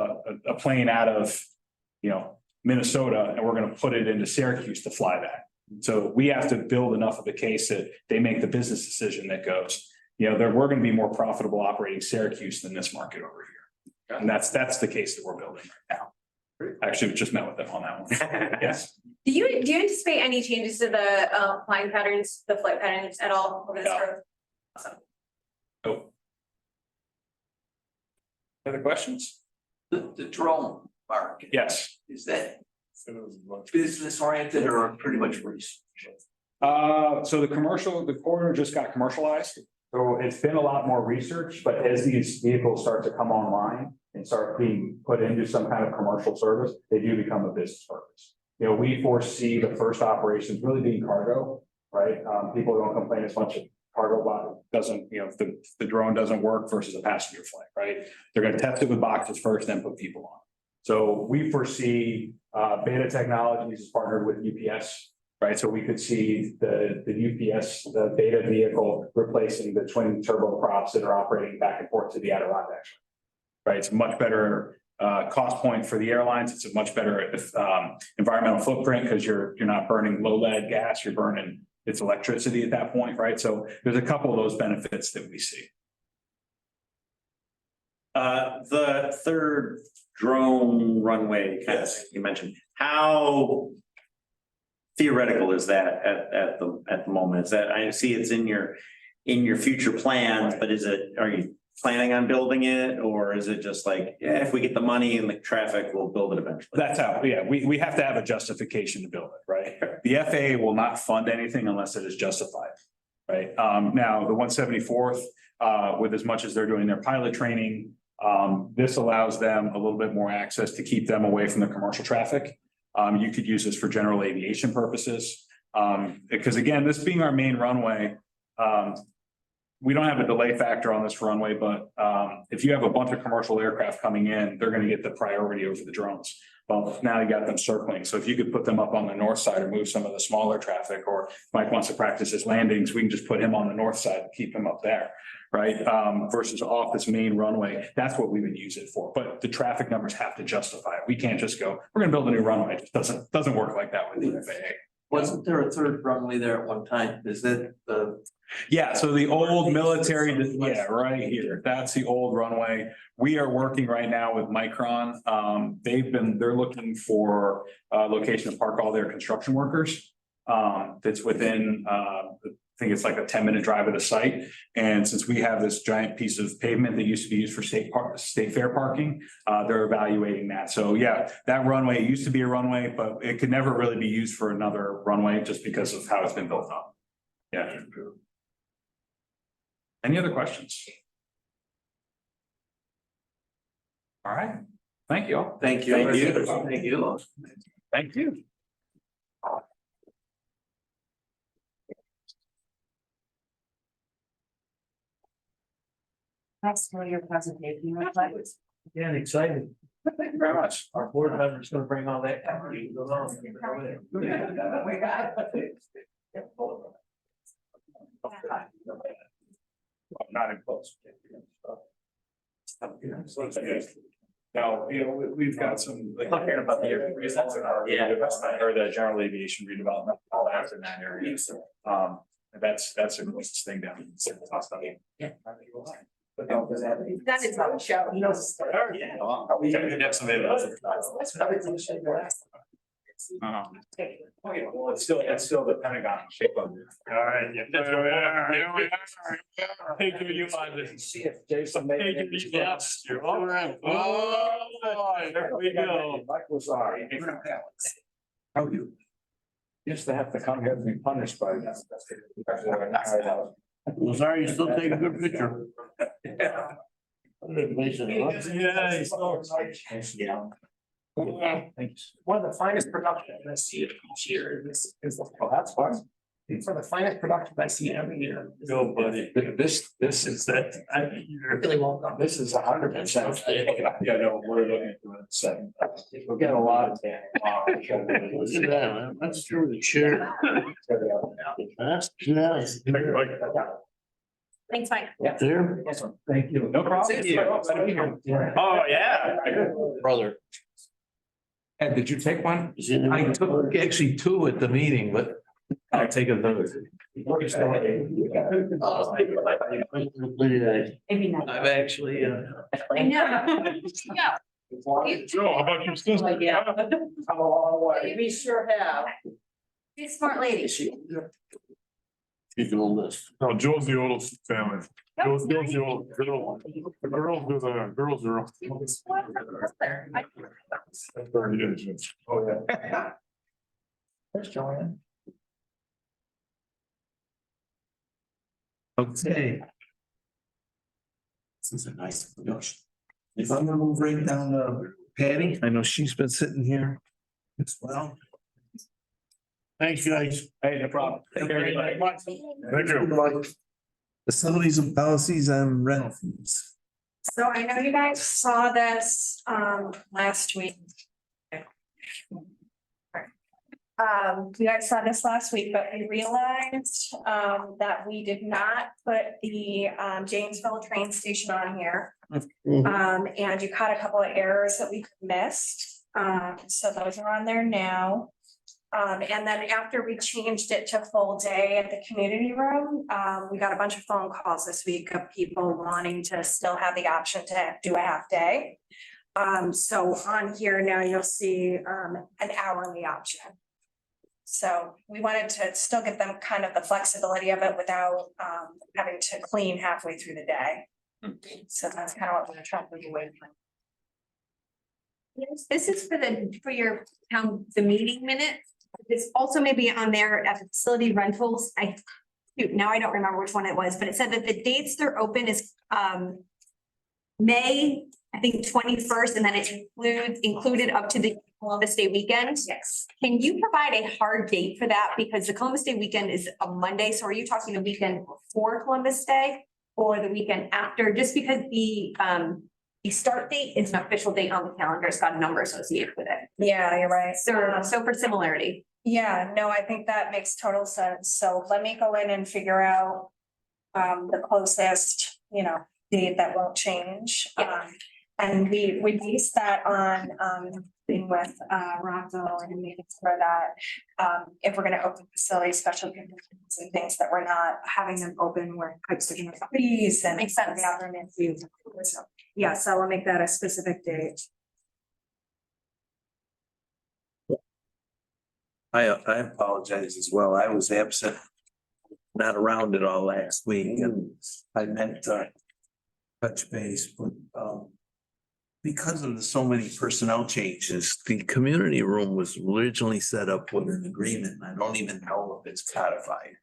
S6: a plane out of, Minnesota and we're going to put it into Syracuse to fly back. So we have to build enough of a case that they make the business decision that goes, we're going to be more profitable operating Syracuse than this market over here. And that's the case that we're building right now. Actually, we just met with them on that one. Yes.
S2: Do you anticipate any changes to the flight patterns at all over this growth? Awesome.
S6: Oh. Other questions?
S1: The drone market.
S6: Yes.
S1: Is that business oriented or pretty much research?
S6: So the corridor just got commercialized. So it's been a lot more research, but as these vehicles start to come online and start being put into some kind of commercial service, they do become a business purpose. We foresee the first operations really being cargo, right? People don't complain as much if cargo doesn't, if the drone doesn't work versus a passenger flight, right? They're going to test it with boxes first, then put people on. So we foresee Beta Technologies is partnered with UPS, right? So we could see the UPS, the Beta vehicle replacing the twin turboprops that are operating back and forth to the Adirondacks, right? It's much better cost point for the airlines. It's a much better environmental footprint because you're not burning low lead gas, you're burning its electricity at that point, right? So there's a couple of those benefits that we see.
S3: The third drone runway, kind of, you mentioned, how theoretical is that at the moment? Is that, I see it's in your future plans, but are you planning on building it? Or is it just like, yeah, if we get the money and the traffic, we'll build it eventually?
S6: That's how, yeah, we have to have a justification to build it, right? The FAA will not fund anything unless it is justified, right? Now, the 174th, with as much as they're doing their pilot training, this allows them a little bit more access to keep them away from the commercial traffic. You could use this for general aviation purposes. Because again, this being our main runway, we don't have a delay factor on this runway, but if you have a bunch of commercial aircraft coming in, they're gonna get the priority over the drones. Well, now you got them circling. So if you could put them up on the north side or move some of the smaller traffic, or Mike wants to practice his landings, we can just put him on the north side and keep him up there, right? Versus off this main runway. That's what we would use it for. But the traffic numbers have to justify it. We can't just go, we're gonna build a new runway. It just doesn't work like that with the FAA.
S9: Wasn't there a third runway there at one time? Is it the?
S6: Yeah, so the old military, yeah, right here, that's the old runway. We are working right now with Micron. They're looking for a location to park all their construction workers. That's within, I think it's like a 10-minute drive of the site. And since we have this giant piece of pavement that used to be used for state fair parking, they're evaluating that. So yeah, that runway used to be a runway, but it could never really be used for another runway just because of how it's been built up. Yeah. Any other questions? All right, thank you all.
S9: Thank you.
S3: Thank you.
S9: Thank you.
S6: Thank you.
S5: Thanks for your presentation.
S4: Again, excited.
S6: Thank you very much.
S4: Our board member's gonna bring all that.
S6: Not in close. Now, we've got some. Talking about the results in our or the general aviation redevelopment, all that's in that area. That's a closest thing down. Yeah.
S2: That is not a show.
S6: Well, it's still the Pentagon shape of it. All right. Thank you,
S7: See if Jason made it.
S6: Yes. All right. Oh, there we go.
S7: Mike was sorry.
S6: How you? Used to have to come here and be punished by that.
S9: Well, sorry, you still take a good picture.
S6: Yeah.
S7: Thanks. One of the finest productions I see each year is oh, that's fun. It's one of the finest productions I see every year.
S9: Go, buddy.
S7: This is that, really well done. This is 100%.
S6: Yeah, no, we're looking for it. So
S7: We'll get a lot of that.
S9: Look at that, man. That's true, the chair. That's nice.
S2: Thanks, Mike.
S9: There,
S4: Thank you.
S6: no problem.
S7: Thank you.
S3: Oh, yeah.
S9: brother.
S7: Ed, did you take one?
S9: Is it-
S4: I took actually two at the meeting, but I'll take another.
S9: Look at that.
S5: Maybe not.
S4: I've actually,
S2: I know. Yeah.
S8: Joe, how about your sister?
S2: Yeah.
S7: Come a long way.
S5: We sure have.
S2: She's a smart lady.
S9: Speaking on this.
S8: No, Joe's the oldest family. Joe's the old girl. The girls are.
S7: Oh, yeah. There's Joanne.
S4: okay.
S1: This is a nice production.
S4: If I'm gonna move right down to Patty, I know she's been sitting here as well.
S9: Thanks, guys.
S6: Hey, no problem.
S4: Thank you.
S8: Thank you.
S4: Facilities and policies on rental fees.
S10: So I know you guys saw this last week. you guys saw this last week, but we realized, that we did not put the, Janesville train station on here. And you caught a couple of errors that we missed, so those are on there now. And then after we changed it to full day at the community room, we got a bunch of phone calls this week of people wanting to still have the option to do a half day. So on here now you'll see, an hourly option. So we wanted to still give them kind of the flexibility of it without, having to clean halfway through the day. So that's kind of what we're trying to do away from.
S2: Yes, this is for your town, the meeting minutes. It's also maybe on there at the facility rentals. Now I don't remember which one it was, but it said that the dates they're open is May, I think 21st, and then it included up to the Columbus Day weekend.
S10: Yes.
S2: Can you provide a hard date for that? Because the Columbus Day weekend is a Monday, so are you talking the weekend before Columbus Day or the weekend after? Just because the start date is an official date on the calendar, it's got a number associated with it.
S10: Yeah, you're right.
S2: So for similarity.
S10: Yeah, no, I think that makes total sense. So let me go in and figure out the closest, date that won't change. And we based that on being with Rockville and making sure that if we're gonna open facilities, special conditions and things that we're not having them open where pipes are gonna freeze and.
S2: Makes sense.
S10: Government views. So, yeah, so I'll make that a specific date.
S4: I apologize as well. I was absent, not around it all last week, and I meant to touch base, but because of so many personnel changes, the community room was originally set up with an agreement. I don't even know if it's codified.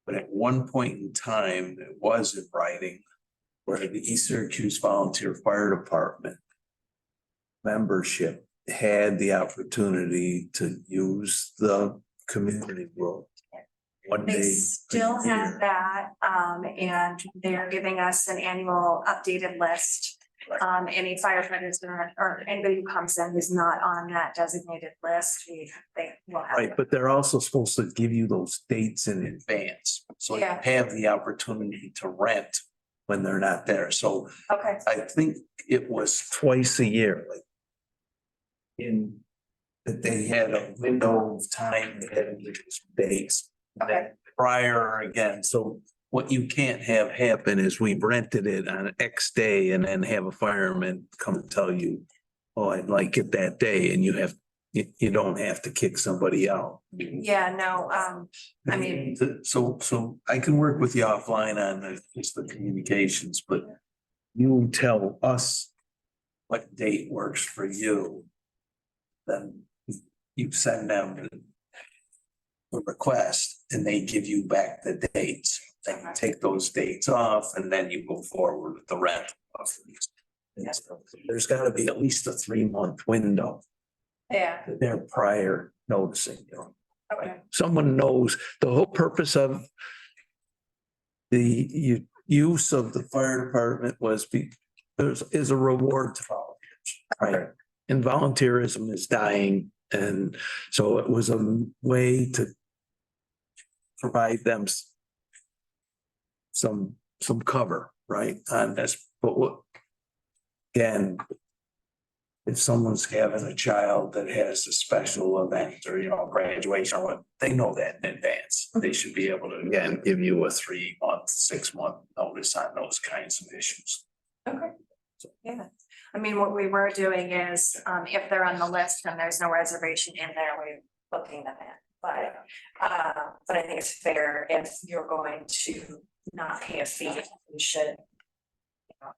S4: But at one point in time, it was in writing where the East Syracuse Volunteer Fire Department membership had the opportunity to use the community room. One
S10: They
S4: day.
S10: still
S4: a year.
S10: have that, and they're giving us an annual updated list. Any firefighters or anybody who comes in who's not on that designated list, they will have.
S4: Right, but they're also supposed to give you those dates in advance, so you
S10: Yeah.
S4: have the opportunity to rent when they're not there, so
S10: Okay,
S4: I think it was twice a year, like. In that they had a window of time, they had to give us dates.
S10: okay,
S4: Prior again, so what you can't have happen is we rented it on X day and then have a fireman come and tell you, oh, I'd like it that day, and you don't have to kick somebody out.
S10: yeah, no, I mean,
S4: So I can work with you offline on just the communications, but you tell us what date works for you. Then you send them a request and they give you back the dates. Then you take those dates off and then you go forward with the rent. There's gotta be at least a 3-month window
S10: yeah,
S4: that they're prior noticing,
S10: okay,
S4: someone knows the whole purpose of the use of the fire department is a reward to volunteers, right? And volunteerism is dying, and so it was a way to provide them some cover, right, on this, but again, if someone's having a child that has a special event or, graduation or what, they know that in advance. They should be able to, again, give you a 3-month, 6-month notice on those kinds of issues.
S10: okay. Yeah, I mean, what we were doing is, if they're on the list and there's no reservation in there, we're booking them in. But I think it's fair if you're going to not pay a fee, you should.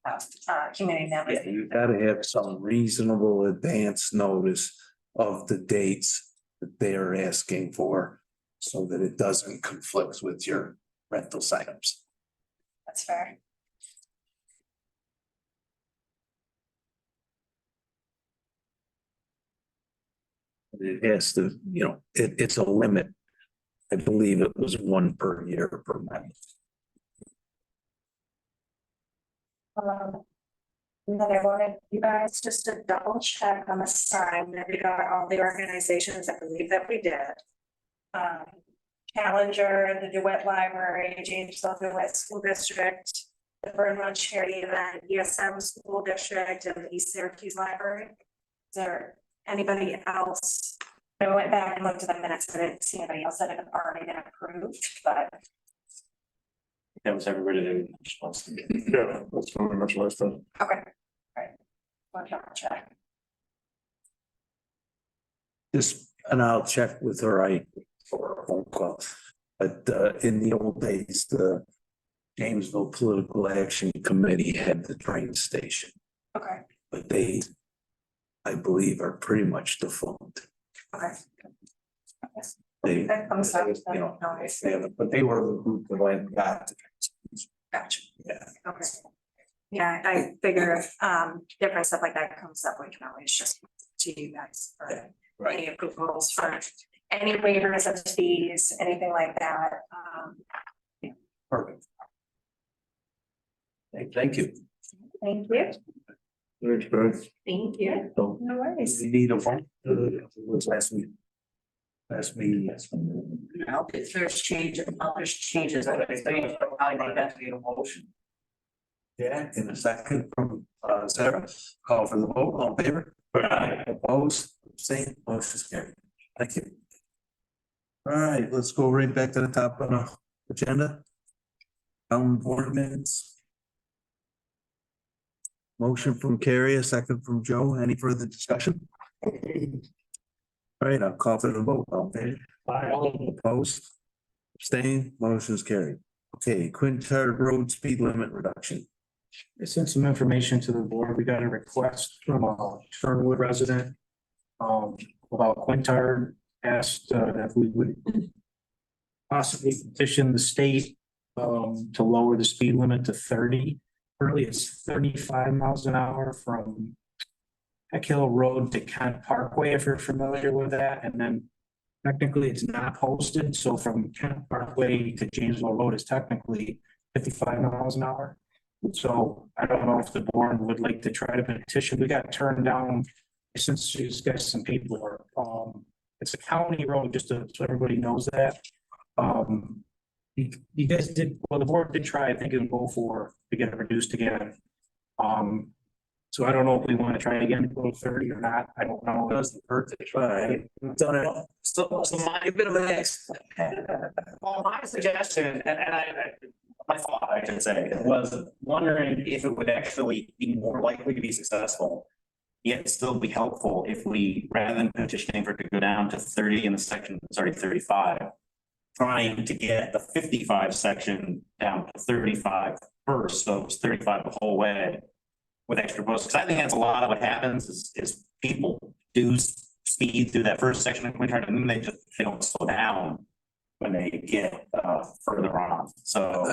S10: Have community members.
S4: Yeah, you gotta have some reasonable advance notice of the dates that they are asking for, so that it doesn't conflict with your rental items.
S10: That's fair.
S4: It has to, it's a limit. I believe it was 1 per year per month.
S10: And then I wanted you guys just to double check on the sign that we got all the organizations that believe that we did. Challenger, the DeWitt Library, Janesville DeWitt School District, the Burn Run Charity Event, ESM School District, and the East Syracuse Library. Is there anybody else? I went back and looked at the minutes, but I didn't see anybody else that had already been approved, but
S3: That was everybody that was supposed to.
S8: Yeah, that's very much last time.
S10: okay. All right. One check.
S4: Just, and I'll check with her, for a phone call. But in the old days, the Jamesville Political Action Committee had the train station,
S10: Okay,
S4: but they, I believe, are pretty much defunct.
S10: okay.
S4: They,
S10: That comes up.
S4: you know, but they were the group that went and got the
S10: Gotcha.
S4: yeah.
S10: Okay. Yeah, I figure if different stuff like that comes up, we can always just to you guys for
S4: Right.
S10: any approvals for any waivers of fees, anything like that.
S4: Perfect. Thank you.
S10: Thank you.
S8: Thanks, guys.
S10: Thank you.
S4: So
S10: No worries.
S4: we need a vote. Was last week. Last meeting.
S5: Now, if there's changes, there's changes. I think, so you probably need that.
S4: Need a motion. Yeah, in a second from Sarah, call for the vote, all in favor? Opposed, same, motion is carried. Thank you. All right, let's go right back to the top of the agenda. Board minutes. Motion from Carrie, a second from Joe. Any further discussion? All right, I'll call for the vote. All in favor? Opposed? Abstain, motion is carried. Okay, Quintard Road speed limit reduction.
S7: I sent some information to the board. We got a request from a Fernwood resident. About Quintard, asked if we would. Possibly petition the state to lower the speed limit to 30. Currently, it's 35 miles an hour from Peck Hill Road to Kent Parkway, if you're familiar with that, and then. Technically, it's not posted, so from Kent Parkway to Janesville Road is technically 55 miles an hour. So I don't know if the board would like to try to petition. We got turned down since she's got some paperwork. It's a county road, just so everybody knows that. You guys did, well, the board did try, I think, and go for to get it reduced again. So I don't know if we want to try again to go to 30 or not. I don't know.
S4: Does the hurt to try? Done it all. So my bit of a mix.
S3: Well, my suggestion, and my thought, I should say, was wondering if it would actually be more likely to be successful. Yet still be helpful if we, rather than petitioning for it to go down to 30 in the section, sorry, 35. Trying to get the 55 section down to 35 first, so it's 35 the whole way. With extra posts, because I think that's a lot of what happens is people do speed through that first section of Quintard and then they don't slow down when they get further on. So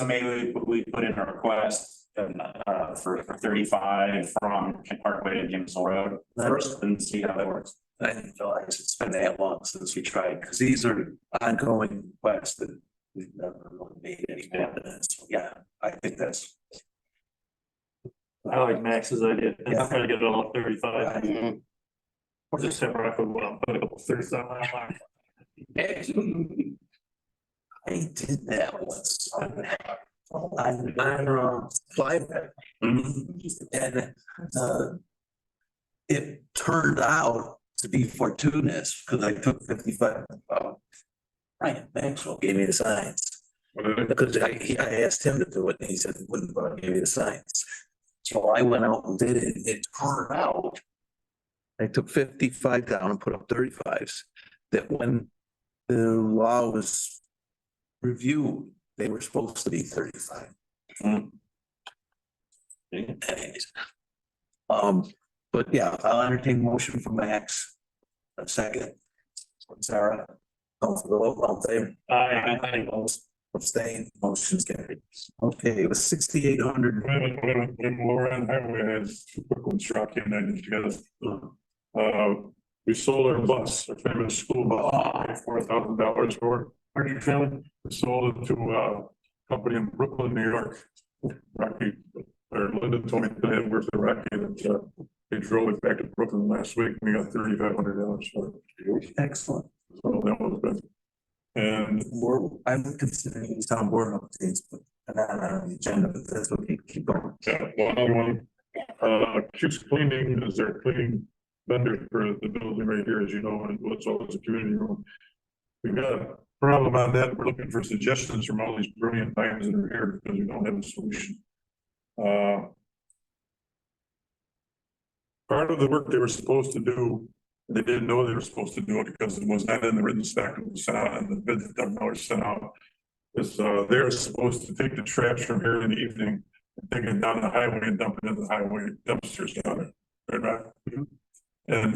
S3: maybe we put in a request for 35 from Kent Parkway to Janesville Road first and see how that works.
S4: I didn't realize it's been that long since we tried, because these are ongoing requests that we've never really made any evidence. Yeah, I think that's.
S9: I like Max's idea. I'm
S4: Yeah.
S9: trying to get it all 35.
S8: Or just have Rafa go out, put a couple 37 mile line.
S4: I did that once. On flyback. And it turned out to be fortuitous, because I took 55. Ryan Maxwell gave me the signs, because I asked him to do it, and he said he wouldn't, but I gave me the signs. So I went out and did it. It turned out. I took 55 down and put up 35s. That when the law was reviewed, they were supposed to be 35. Anyways. But yeah, I'll entertain motion from Max. A second. From Sarah. Call for the vote, all in favor?
S9: Aye.
S4: Opposed? Abstain, motion's carried. Okay, it was 6,800.
S8: When Lauren Highway had two quick ones struck in, I did together. We sold our bus, our famous school bus, $4,000 for.
S9: Are you feeling?
S8: We sold it to a company in Brooklyn, New York. Rocky, or Linda told me that they had worked at Rocky, and they drove it back to Brooklyn last week, and we got $3,500 for it.
S4: Excellent.
S8: So that was good. And
S4: I'm considering these town board updates, but not on the agenda, but that's what keep going.
S8: yeah, one other one, Q's Cleaning is their cleaning vendor for the building right here, as you know, and what's always a community room. We've got a problem on that. We're looking for suggestions from all these brilliant minds that are here because we don't have a solution. Part of the work they were supposed to do, they didn't know they were supposed to do it because it was not in the written spec that was sent out and the bid that was sent out. Is they're supposed to take the trash from here in the evening and take it down the highway and dump it in the highway dumpsters down there. Right? And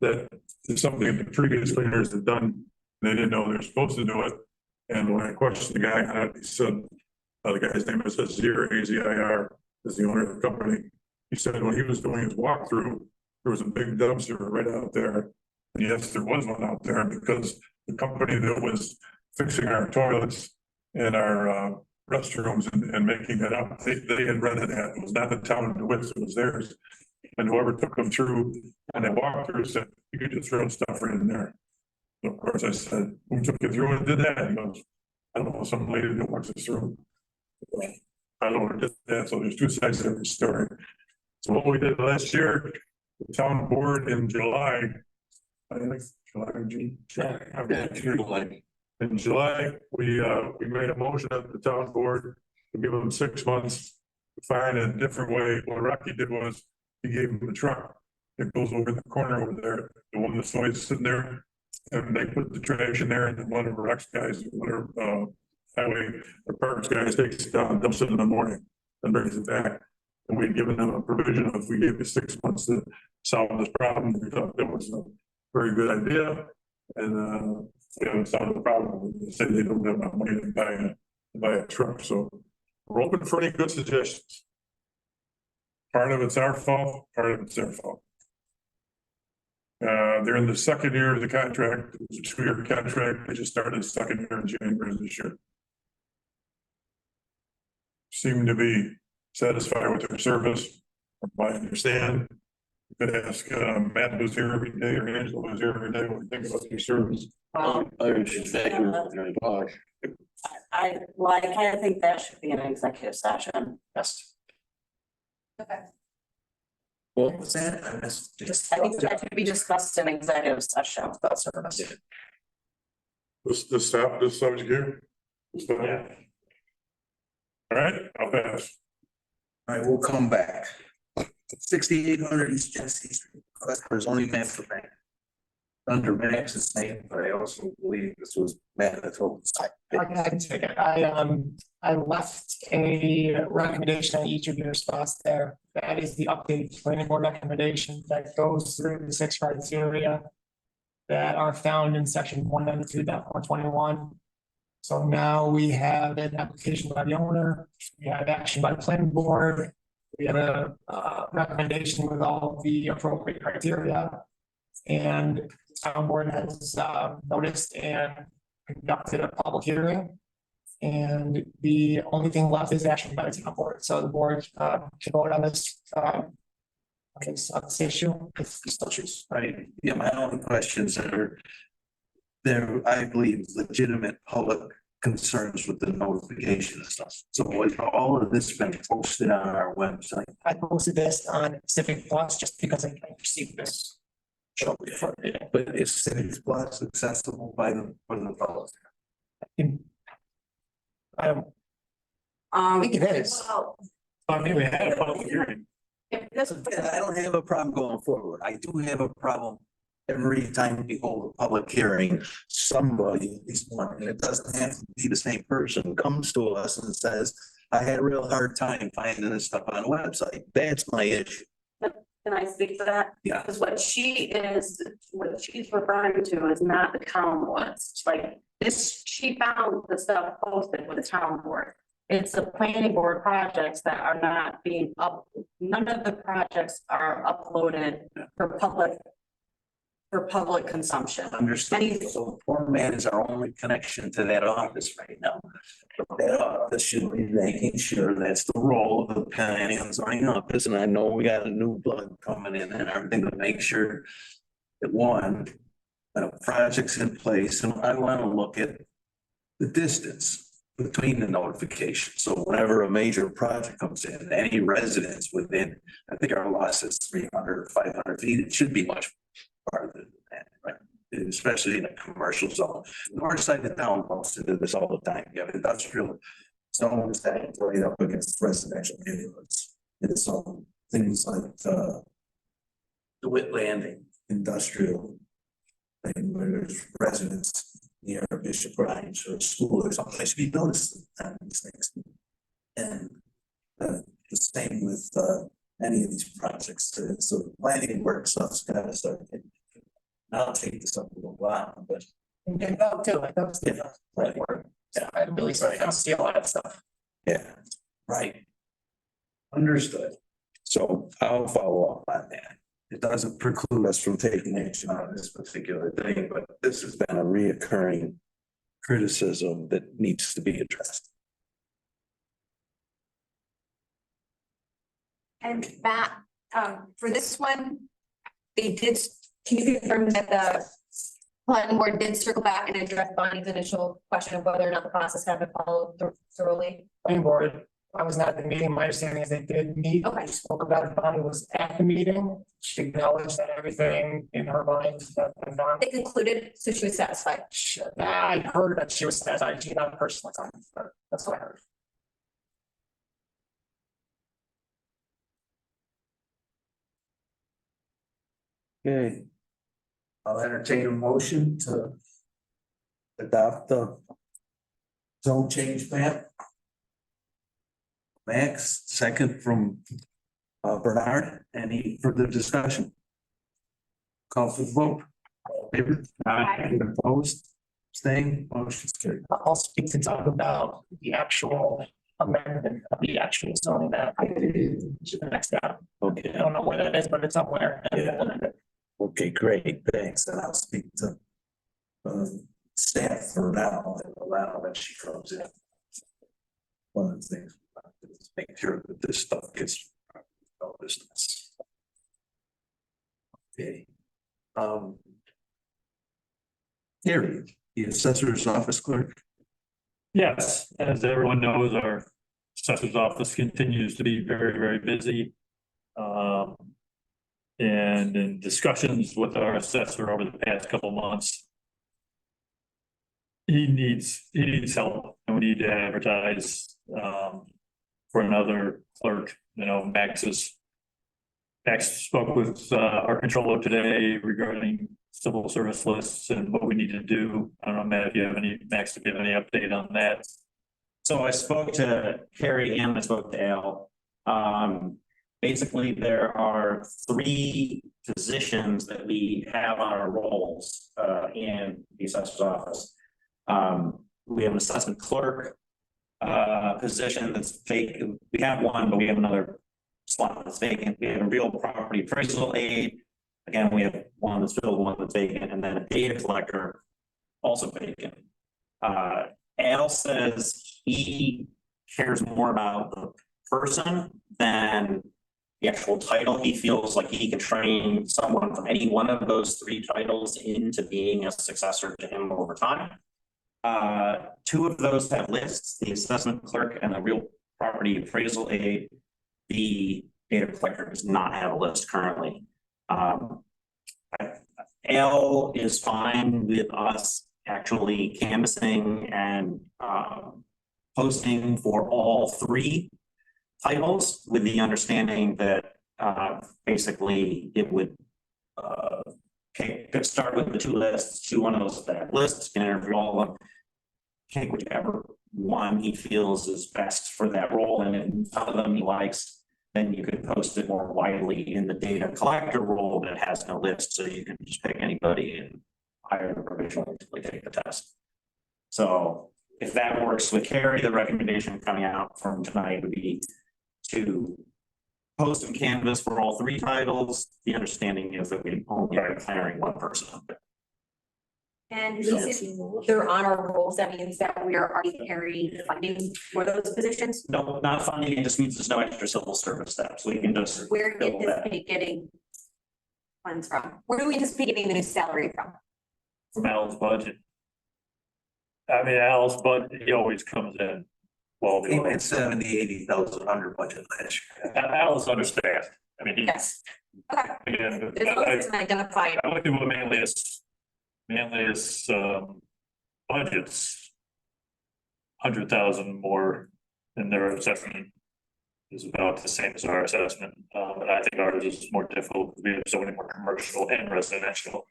S8: that is something the previous cleaners had done. They didn't know they were supposed to do it. And when I questioned the guy on it, he said, the guy's name is Azir, AZIR, is the owner of the company. He said when he was doing his walkthrough, there was a big dumpster right out there. And yes, there was one out there because the company that was fixing our toilets and our restrooms and making it up, they had rented that. It was not the town of DeWitt, it was theirs. And whoever took them through and they walked through said, you could just throw stuff right in there. So of course I said, who took you through and did that? He goes, I don't know, some lady that walks us through. I don't know who did that, so there's two sides to every story. So what we did last year, the town board in July, I think July or June. In July, we made a motion at the town board to give them 6 months to find a different way. What Rocky did was he gave them a truck that goes over in the corner over there, the one that's always sitting there. And they put the trash in there and then one of our ex guys, one of highway or parks guys takes it down, dumps it in the morning and brings it back. And we'd given them a provision of if we gave you 6 months to solve this problem. We thought that was a very good idea. And we haven't solved the problem. They say they don't have enough money to buy a truck. So we're open for any good suggestions. Part of it's our fault, part of it's their fault. They're in the second year of the contract. It was a 2-year contract. They just started the second year in January of this year. Seem to be satisfied with their service, from what I understand. You could ask Matt, who's here every day, or Angela, who's here every day, what do you think about their service?
S5: I kind of think that should be an executive session.
S6: Yes.
S2: Okay.
S4: What was that? I missed.
S5: I think that should be discussed in executive session.
S6: That's service.
S8: Let's stop this subject here.
S6: Yeah.
S8: All right, I'll pass.
S4: All right, we'll come back. 6,800 East Genesee Street, customers only meant for bank. Under Max's name, but I also believe this was Manitoba site.
S11: I left a recommendation on each of your spots there. That is the updated planning board recommendation that goes through the 6 criteria that are found in section 192.121. So now we have an application by the owner, we have action by the planning board, we have a recommendation with all the appropriate criteria. And the town board has noticed and conducted a public hearing. And the only thing left is action by the town board, so the board can vote on this issue if you still choose.
S4: Right, yeah, my own questions are. There, I believe, legitimate public concerns with the notification and stuff. So has all of this been posted on our website?
S11: I posted this on Civic Plus just because I received this.
S4: But is Civic Plus accessible by the, for the public?
S11: I don't think it is.
S2: Well,
S6: I think we had a public hearing.
S2: if this.
S4: I don't have a problem going forward. I do have a problem every time we hold a public hearing, somebody, at least one, and it doesn't have to be the same person, comes to us and says, I had a real hard time finding this stuff on the website. That's my issue.
S5: Can I speak to that?
S4: Yeah.
S5: Because what she's referring to is not the town boards, like this, she found the stuff posted with the town board. It's the planning board projects that are not being none of the projects are uploaded for public consumption.
S4: Understood. So the format is our only connection to that office right now. That office should be making sure that's the role of the planning and zoning office, and I know we got a new blood coming in and everything to make sure that one, projects in place, and I want to look at the distance between the notifications. So whenever a major project comes in, any residents within, I think our law says 300 or 500 feet, it should be much farther than that, right? Especially in a commercial zone. The north side of town bumps into this all the time. You have industrial zones that are right up against residential neighborhoods. And so things like the Witt Landing industrial thing where there's residents near Bishop Ryan's or a school or something, they should be noticed on these things. And the same with any of these projects. So the planning work stuff's gotta start. I'll take this up a little while, but
S11: And that too, like that was the
S4: right,
S11: work.
S4: Yeah.
S11: I really kind of see a lot of stuff.
S4: yeah, right. Understood. So I'll follow up on that. It doesn't preclude us from taking action on this particular thing, but this has been a reoccurring criticism that needs to be addressed.
S2: And Matt, for this one, they did, can you confirm that the planning board did circle back and address Bonnie's initial question of whether or not the process had been followed thoroughly?
S11: Planning board, I was not at the meeting, my understanding is they did meet.
S2: Okay.
S11: We spoke about it, Bonnie was at the meeting, she acknowledged that everything in her mind had been done.
S2: They concluded, so she was satisfied.
S11: I heard that she was satisfied, she not personally, but that's what I heard.
S4: Okay. I'll entertain a motion to adopt the zone change map. Max, second from Bernard. Any further discussion? Call for the vote. All in favor? Any opposed? Staying, motion's carried.
S11: I'll speak to Doug about the actual amendment of the actual zoning that I did to the next step.
S4: Okay.
S11: I don't know where that is, but it's somewhere.
S4: Yeah. Okay, great, thanks, and I'll speak to staff for now, and allow when she comes in. One of the things, is make sure that this stuff gets business. Okay. Gary, the assessor's office clerk.
S12: Yes, as everyone knows, our assessor's office continues to be very, very busy. And in discussions with our assessor over the past couple of months, he needs help, and we need to advertise for another clerk. You know, Max spoke with our controller today regarding civil service lists and what we need to do. I don't know, Matt, if you have any, Max, if you have any update on that.
S3: So I spoke to Carrie and I spoke to Al. Basically, there are 3 positions that we have on our rolls in the assessor's office. We have an assessment clerk position that's vacant. We have one, but we have another slot that's vacant. We have a real property appraisal aide. Again, we have one that's filled, one that's vacant, and then a data collector also vacant. Al says he cares more about the person than the actual title. He feels like he can train someone from any one of those 3 titles into being a successor to him over time. 2 of those have lists, the assessment clerk and the real property appraisal aide. The data collector does not have a list currently. Al is fine with us actually canvassing and posting for all 3 titles, with the understanding that basically it would start with the 2 lists, 2 one of those that lists, can interview all of them. Take whichever one he feels is best for that role, and if some of them he likes, then you could post it more widely in the data collector role that has no list, so you can just pick anybody and hire them provisionally to take the test. So if that works with Carrie, the recommendation coming out from tonight would be to post and canvas for all 3 titles. The understanding is that we only are hiring 1 person.
S2: And if they're on our rolls, that means that we are already carrying funding for those positions.
S3: No, not funding, it just means there's no extra civil service steps. We can just.
S2: Where do we
S3: fill that.
S2: anticipate getting funds from? Where do we anticipate getting the new salary from?
S12: from Al's budget. I mean, Al's budget, he always comes in. Well,
S4: Came in 80,000 under budget last year.
S12: Al's understaffed. I mean, he.
S2: Yes. Okay.
S12: Again,
S2: As long as it's identified.
S12: I looked at what manliest budgets. 100,000 more than their assessment is about the same as our assessment. And I think ours is more difficult because we have so many more commercial and residential.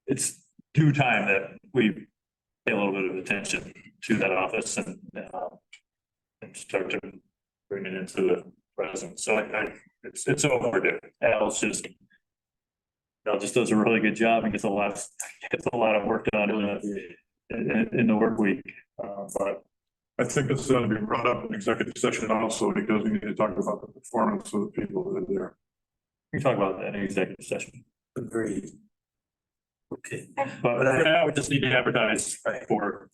S12: It's due time that we pay a little bit of attention to that office and start to bring it into the present. So it's overdue. Al's just does a really good job and gets a lot of work done in the work week. But
S8: I think this ought to be brought up in executive session also because we need to talk about the performance of the people that are there.
S12: we can talk about that in executive session.
S4: Agreed. Okay.
S12: But for now, we just need to advertise for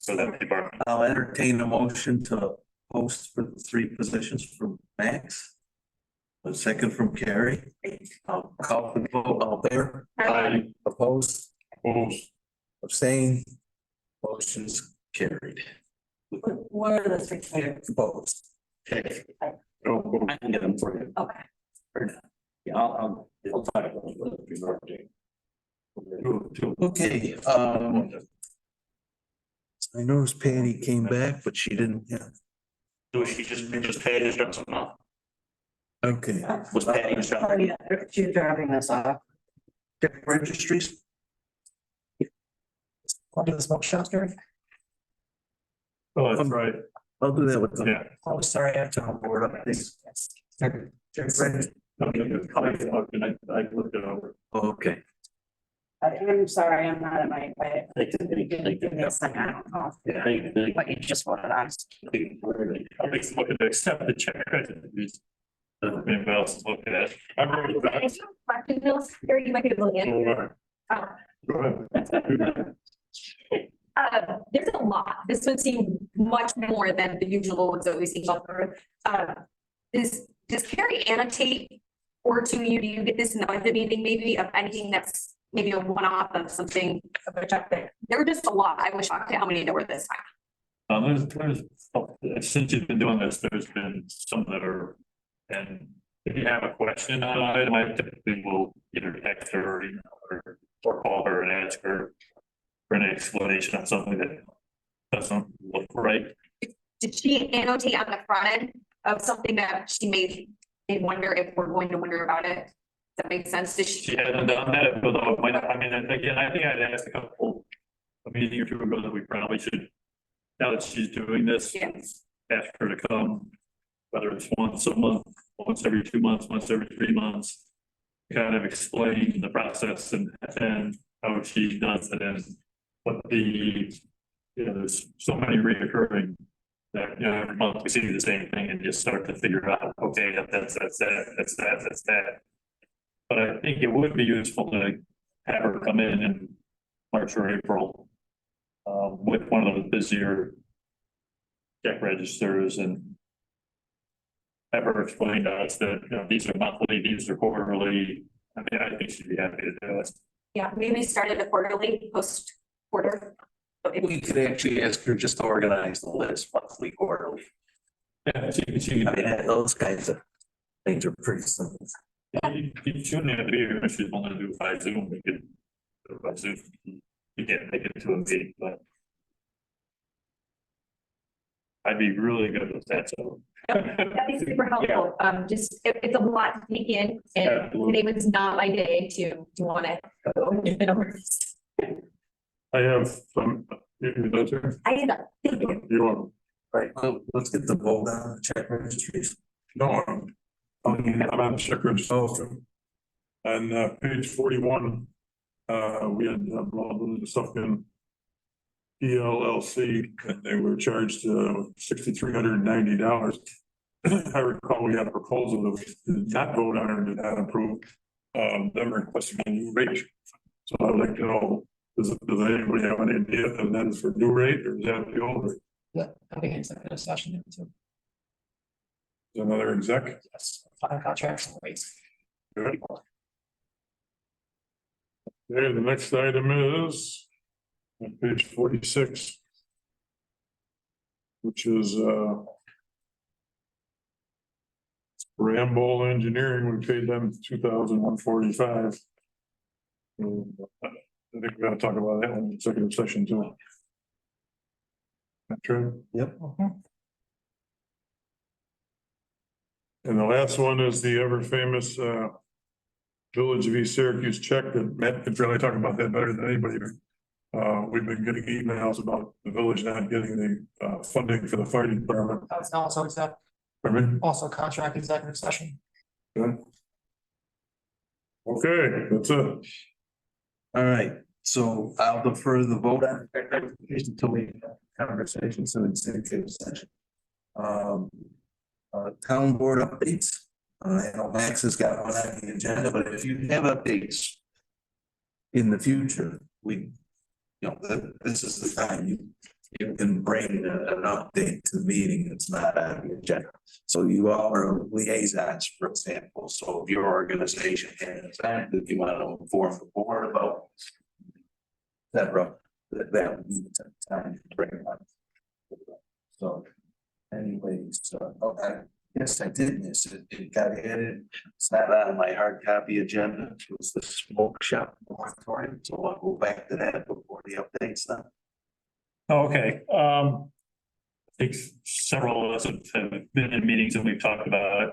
S12: that department.
S4: I'll entertain a motion to post for the 3 positions from Max. A second from Carrie. I'll call for the vote out there.
S12: Aye.
S4: Opposed,
S8: Opposed?
S4: abstain, motion's carried.
S5: What are the 3 candidates?
S4: Opposed.
S12: Okay.
S8: No,
S3: I can get them for you.
S2: Okay.
S3: Yeah, I'll talk about it.
S4: Okay, I noticed Patty came back, but she didn't, yeah,
S3: So she just paid his drugs off.
S4: okay.
S3: Was Patty his
S5: Oh, yeah, she's driving this off.
S4: Check registries?
S11: Want to do the smoke shop, Gary?
S12: Oh, that's right.
S4: I'll do that with them.
S12: Yeah.
S11: Oh, sorry, I have to.
S4: Board updates.
S11: Check registry.
S12: I looked it over.
S4: Okay,
S5: I'm sorry, I'm not at my, give me a second, I don't know. What you just voted on.
S12: I'm looking to accept the check. Anybody else is looking at it? I wrote it back.
S2: Question, Bill, or you might be able to get.
S8: go ahead.
S2: There's a lot. This would seem much more than the usual ones that we see. Does Carrie annotate or to you, do you get this in the budget meeting maybe of anything that's maybe a one-off of something of a check there? There were just a lot. I was shocked at how many there were this time.
S12: Since you've been doing this, there's been some that are, and if you have a question on an item, I typically will either text her or email her or call her and ask her for an explanation on something that doesn't look right.
S2: Did she annotate on the front end of something that she made wonder if we're going to wonder about it? Does that make sense? Does
S12: She hasn't done that, although, I mean, again, I think I'd asked a meeting or two ago that we probably should, now that she's doing this,
S2: Yes.
S12: ask her to come, whether it's once a month, once every 2 months, once every 3 months, kind of explain the process and how she does it and what there's so many reoccurring that, every month we see the same thing and just start to figure out, okay, that's that. But I think it would be useful to have her come in March or April with one of the busier check registers and have her explain to us that, these are monthly, these are quarterly. I mean, I think she'd be happy to do it.
S2: Yeah, maybe start at a quarterly, post quarter.
S4: we could actually ask her just to organize the list monthly, quarterly.
S12: Yeah, she,
S4: I mean, those kinds of things are pretty simple.
S12: you shouldn't have to be here if she's only to do by Zoom, we could. do it by Zoom. You can't make it to a meeting, but. I'd be really good with that, so.
S2: That'd be super helpful. Just, it's a lot to take in and
S12: Absolutely.
S2: today was not my day to want to go over this.
S8: I have some, you can go there.
S2: I end up thinking,
S8: You want,
S4: Right, well, let's get the vote on the check registries.
S8: no, I'm on the check register.
S4: Oh.
S8: On page 41, we had the stuff in PLLC, and they were charged $6,390. I recall we had a proposal that we did not vote on or did not approve. Them requesting a new rate. So I'd like to know, does anybody have an idea and then for new rate or is that the old rate?
S11: Yeah, I think it's a session.
S8: Is another exec?
S11: Yes, 5 contracts and rates.
S8: Good. Okay, the next item is on page 46. Which is Rambo Engineering, we paid them 2,145. I think we gotta talk about that one in executive session too. That's right.
S4: Yep.
S8: And the last one is the ever famous Village of East Syracuse check that Matt could really talk about that better than anybody. We've been getting emails about the village not getting the funding for the fire department.
S11: That's also
S8: Pardon me?
S11: also contract executive session.
S8: Good. Okay, that's it.
S4: All right, so I'll defer the vote on until we have conversations in executive session. Town board updates. I know Max has got one on the agenda, but if you have updates in the future, this is the time you can bring an update to the meeting. It's not on the agenda. So you all are liaisons, for example. So if your organization has that, if you want to inform the board about that would be the time to bring it up. So anyways, okay. Yes, I did miss it. It got added. It's not on my hard copy agenda. It was the smoke shop moratorium. So I'll go back to that before the updates then.
S12: Okay, I think several of us have been in meetings and we've talked about it.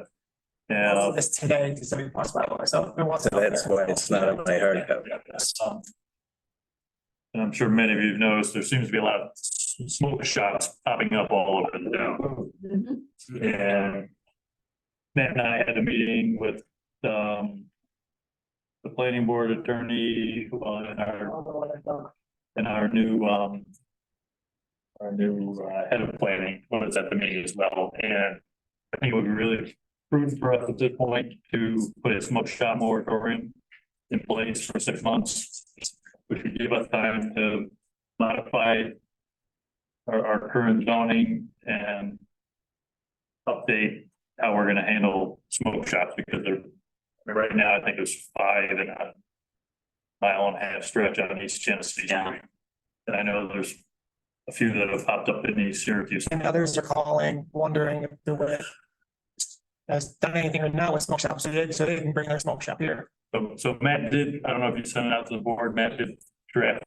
S11: All
S12: And
S11: this today, because somebody wants my lawyer, so.
S4: So that's why it's not on my hard copy.
S12: and I'm sure many of you have noticed, there seems to be a lot of smoke shops popping up all over the town. And Matt and I had a meeting with the planning board attorney and our new head of planning was at the meeting as well. And I think it would be really prudent for us at this point to put a smoke shop moratorium in place for 6 months, which would give us time to modify our current zoning and update how we're gonna handle smoke shops, because right now, I think there's 5 in a mile and a half stretch on East Genesee Street. And I know there's a few that have popped up in East Syracuse.
S11: And others are calling, wondering if the way has done anything or not with smoke shops, so they can bring their smoke shop here.
S12: So Matt did, I don't know if you sent it out to the board, Matt did draft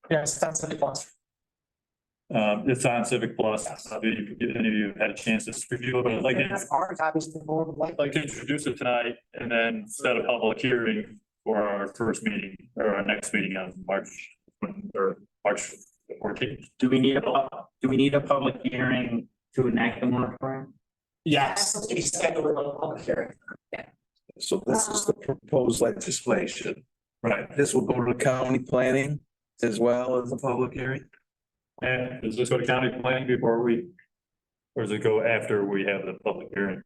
S11: Yes, that's the plus.
S12: it's on Civic Plus. If any of you had a chance to review it, but I'd like to
S11: Hard copies to the board would like.
S12: I'd like to introduce it tonight and then set a public hearing for our first meeting or our next meeting on March 14th.
S3: Do we need a public hearing to enact the moratorium?
S11: Yes, we schedule a public hearing.
S4: So this is the proposed legislation.
S12: Right.
S4: This will go to county planning as well as the public hearing.
S12: And does this go to county planning before or does it go after we have the public hearing?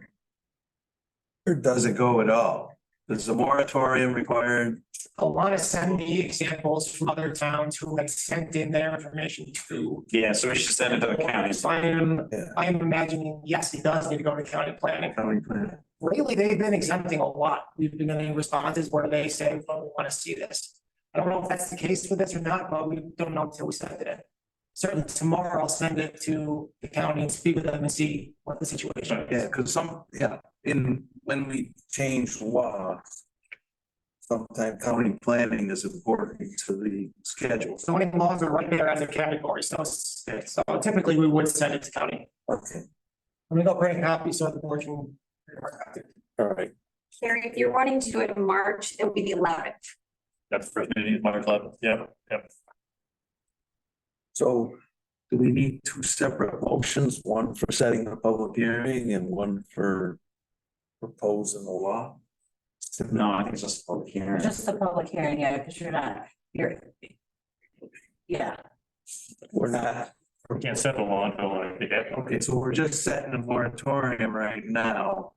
S4: Or does it go at all? Does the moratorium required?
S11: I want to send me examples from other towns who have sent in their information to.
S3: Yeah, so we should send it to the counties.
S11: I am
S4: Yeah.
S11: imagining, yes, it does need to go to county planning.
S4: County planning.
S11: Lately, they've been exempting a lot. We've been getting responses where they say, well, we want to see this. I don't know if that's the case with this or not, but we don't know until we send it in. Certainly tomorrow I'll send it to the county and speak with them and see what the situation is.
S4: Yeah, because when we change the law, sometimes county planning is important to the schedule.
S11: Zoning laws are right there as a category, so typically we would send it to county.
S4: Okay,
S11: I'm gonna go bring a copy so the board can.
S4: all right.
S2: Carrie, if you're wanting to do it in March, it would be the 11th.
S12: That's the first meeting, March 11th. Yep.
S4: So do we need 2 separate motions, one for setting a public hearing and one for proposing the law?
S3: No, I think it's just a public hearing.
S5: Just the public hearing, yeah, because yeah.
S4: We're not.
S12: We can't set the law until
S4: Okay, so we're just setting a moratorium right now.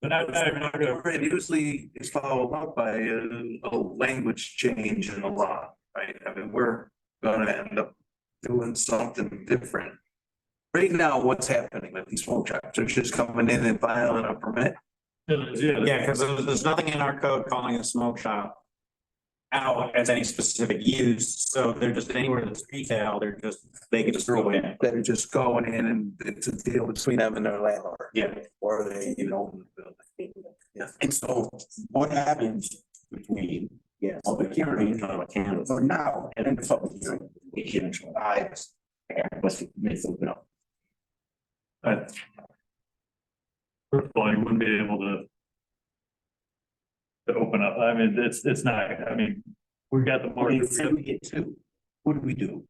S12: But not even gonna.
S4: It usually is followed up by a language change in the law, right? I mean, we're gonna end up doing something different. Right now, what's happening with these smoke shops? They're just coming in and filing a permit.
S3: Yeah, because there's nothing in our code calling a smoke shop out as any specific use, so they're just anywhere that's retail, they can just throw it in.
S4: They're just going in and it's a deal between them and their landlord.
S3: Yeah.
S4: Or they, own the building. Yeah.
S1: And so what happens between,
S3: Yeah.
S1: public hearing or now and then the public hearing? We can try. What's the, open up.
S12: First of all, you wouldn't be able to open up. I mean, it's not, I mean, we got the more.
S1: Say we get two, what do we do?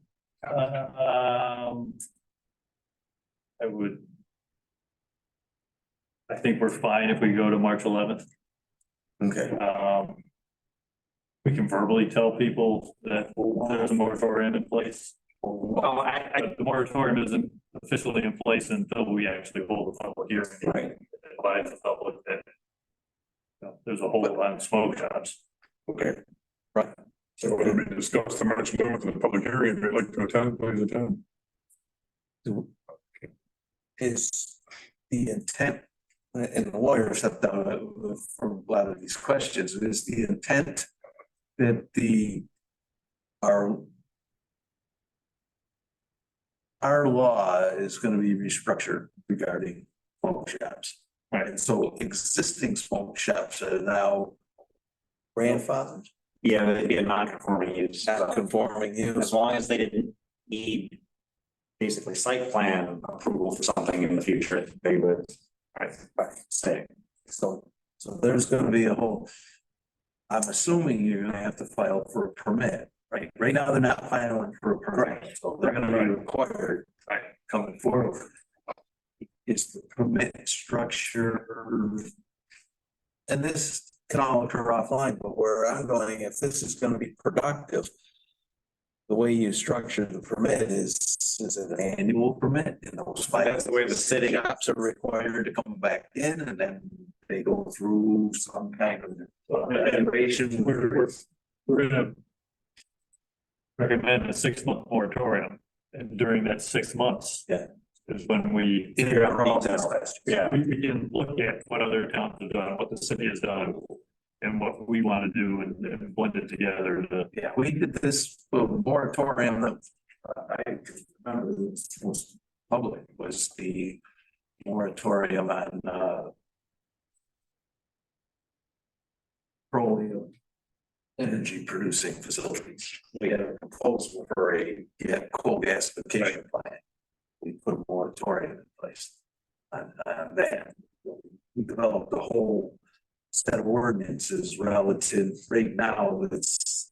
S12: I think we're fine if we go to March 11th.
S1: Okay.
S12: We can verbally tell people that there's a moratorium in place.
S3: Well,
S12: But the moratorium isn't officially in place until we actually hold the public hearing.
S1: Right.
S12: Advise the public that there's a hold on smoke shops.
S1: Okay.
S8: So it'll be discussed the March 11th in the public hearing, if you'd like to attend, please attend.
S4: Is the intent, and the lawyers have done from a lot of these questions, is the intent that our law is gonna be restructured regarding smoke shops.
S12: Right.
S4: And so existing smoke shops are now grandfathered,
S3: yeah, they'd be a non-conforming use.
S4: not conforming
S3: As
S4: use.
S3: long as they didn't need basically site plan approval for something in the future, they would stay.
S4: So there's gonna be a whole, I'm assuming you're gonna have to file for a permit, right? Right now, they're not filing for a permit, so they're gonna be required coming forward. Is the permit structure? And this can all occur offline, but where I'm going, if this is gonna be productive, the way you structure the permit is it an annual permit? And those
S3: That's the way the city-
S4: shops are required to come back in and then they go through some kind of evaluation.
S12: We're gonna recommend a 6-month moratorium, and during that 6 months.
S4: Yeah.
S12: Is when we.
S4: In our process last year.
S12: Yeah, we can look at what other towns have done, what the city has done, and what we want to do and blend it together to.
S4: Yeah, we did this moratorium that I remember this was public, was the moratorium on petroleum energy producing facilities. We had a proposal for a coal gasification plant. We put a moratorium in place on that. We developed a whole set of ordinances relative, right now, it's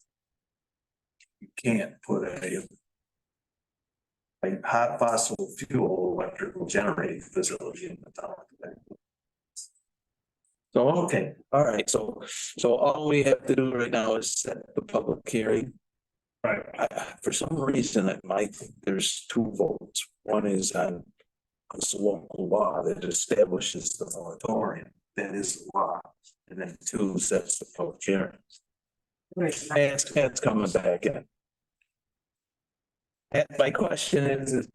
S4: you can't put a hot fossil fuel electrical generating facility in the town. So, okay, all right, so all we have to do right now is set the public hearing.
S12: Right.
S4: For some reason, I think there's two votes. One is on this local law that establishes the moratorium, that is the law. And then two sets the public hearing. It's coming back in. And my question is,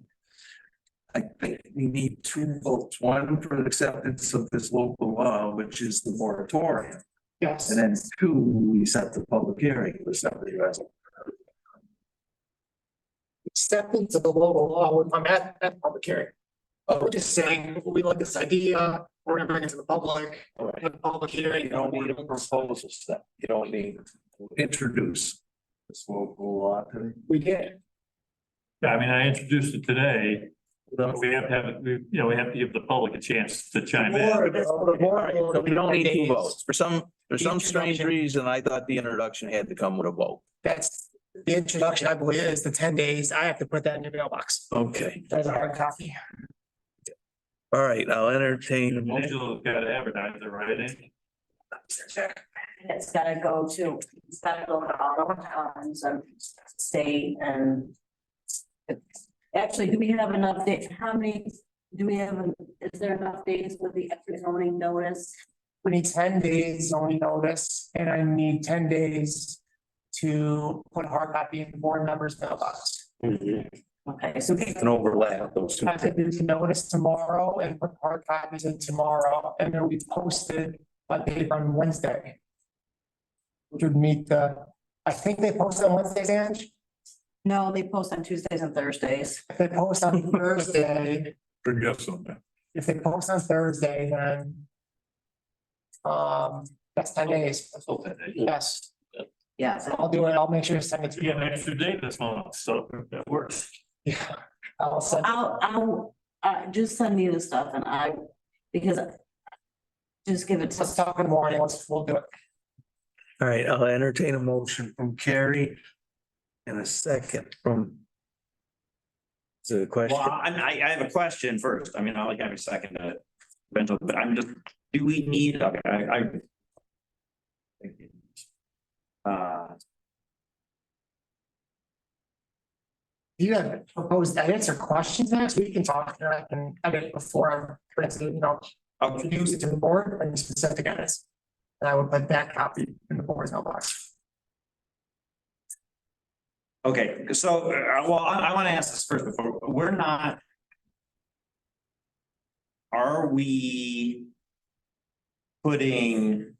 S4: I think we need two votes, one for the acceptance of this local law, which is the moratorium.
S11: Yes.
S4: And then two, we set the public hearing for somebody else.
S11: Acceptance of the local law, I'm at public hearing. We're just saying, we like this idea, we're gonna bring it to the public, have a public hearing.
S4: You don't need a proposal step, you don't need to introduce this local law today.
S11: We did.
S12: Yeah, I mean, I introduced it today, but we have to have, we have to give the public a chance to chime in.
S4: So we don't need two votes. For some strange
S11: Introduction.
S4: reason, I thought the introduction had to come with a vote.
S11: That's the introduction, I believe, is the 10 days. I have to put that in your mailbox.
S4: Okay,
S11: That's a hard copy.
S4: all right, I'll entertain.
S12: Angela's got to advertise it, right? Andy?
S5: It's gotta go to, it's gotta go to all the towns and state and. Actually, do we have enough days? How many, do we have, is there enough days with the zoning notice?
S11: We need 10 days zoning notice, and I need 10 days to put a hard copy in the board members' mailbox.
S5: Okay, so
S4: You can overlap those two.
S11: I could do notice tomorrow and put hard copies in tomorrow, and they'll be posted by paper on Wednesday. Which would meet I think they post on Wednesdays, Ange?
S5: no, they post on Tuesdays and Thursdays.
S11: If they post on Thursday,
S8: Good guess on that.
S11: if they post on Thursday, then. That's 10 days. Yes,
S5: Yes,
S11: I'll do it. I'll make sure to send it to
S12: You
S11: you.
S12: get an extra day this month, so that works.
S11: Yeah, I'll send.
S5: I'll, just send me the stuff and because just give it
S11: Let's
S5: to,
S11: talk in the morning. We'll do it.
S4: All right, I'll entertain a motion from Carrie. And a second from. Is it a question?
S3: Well, I have a question first. I mean, I'll like have a second to eventually, but I'm just, do we need, okay,
S11: You have proposed edits or questions next, we can talk, and I can edit before I'm,
S3: okay,
S11: introduce it to the board and specific edits. And I would put that copy in the board's mailbox.
S3: okay, so, well, I want to ask this first before, we're not. Are we putting?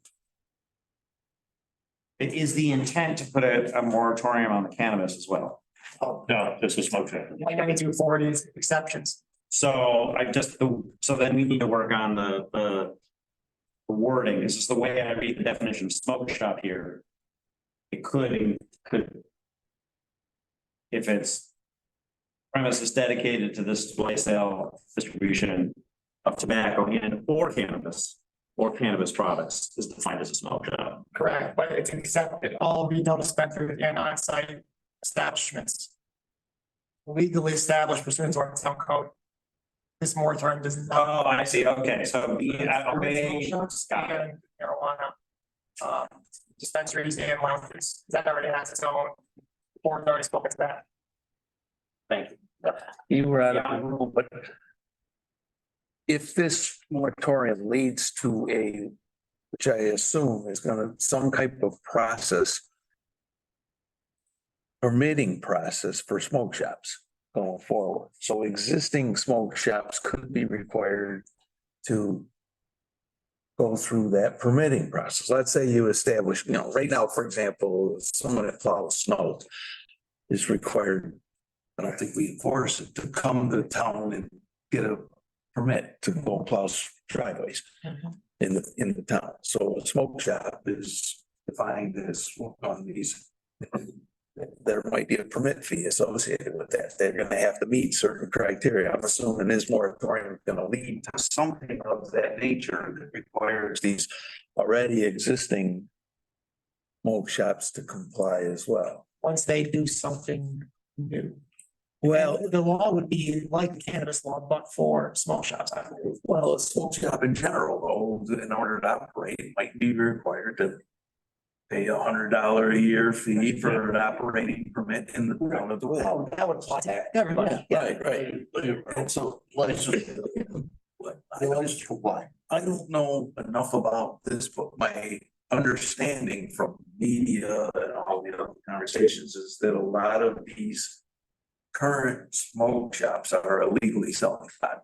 S3: Is the intent to put a moratorium on the cannabis as well?
S12: No, this is smoke shop.
S11: Like 9240 exceptions.
S3: So so then we need to work on the wording. This is the way I read the definition of smoke shop here. It could. If it's premises dedicated to this display sale, distribution of tobacco and or cannabis products is defined as a smoke shop.
S11: Correct, but it's accepted all retail dispensaries and on-site establishments. Legally established pursuant to our town code. This moratorium does not.
S3: Oh, I see. Okay, so okay. Got it.
S11: And marijuana. Dispensaries and lounges, that already has its own. Board already spoken to that.
S3: Thank you.
S4: You were out of the room, but. If this moratorium leads to which I assume is gonna, some type of process. Permitting process for smoke shops going forward. So existing smoke shops could be required to. Go through that permitting process. Let's say you establish, right now, for example, someone that plows snow. Is required, I don't think we enforce it, to come to town and get a permit to go plow driveways. In the town, so a smoke shop is defined as on these. There might be a permit fee associated with that. They're gonna have to meet certain criteria. I'm assuming this moratorium is gonna lead to something of that nature that requires these already existing. Smoke shops to comply as well.
S11: Once they do something new.
S4: Well,
S11: The law would be like the cannabis law, but for small shops, I believe.
S4: well, a smoke shop in general, though, in order to operate, might be required to. Pay $100 a year fee for an operating permit in the town of the way.
S11: Oh, that would apply to everybody.
S4: Right. And so license. I don't know enough about this, but my understanding from media and all the other conversations is that a lot of these. Current smoke shops are illegally selling pot.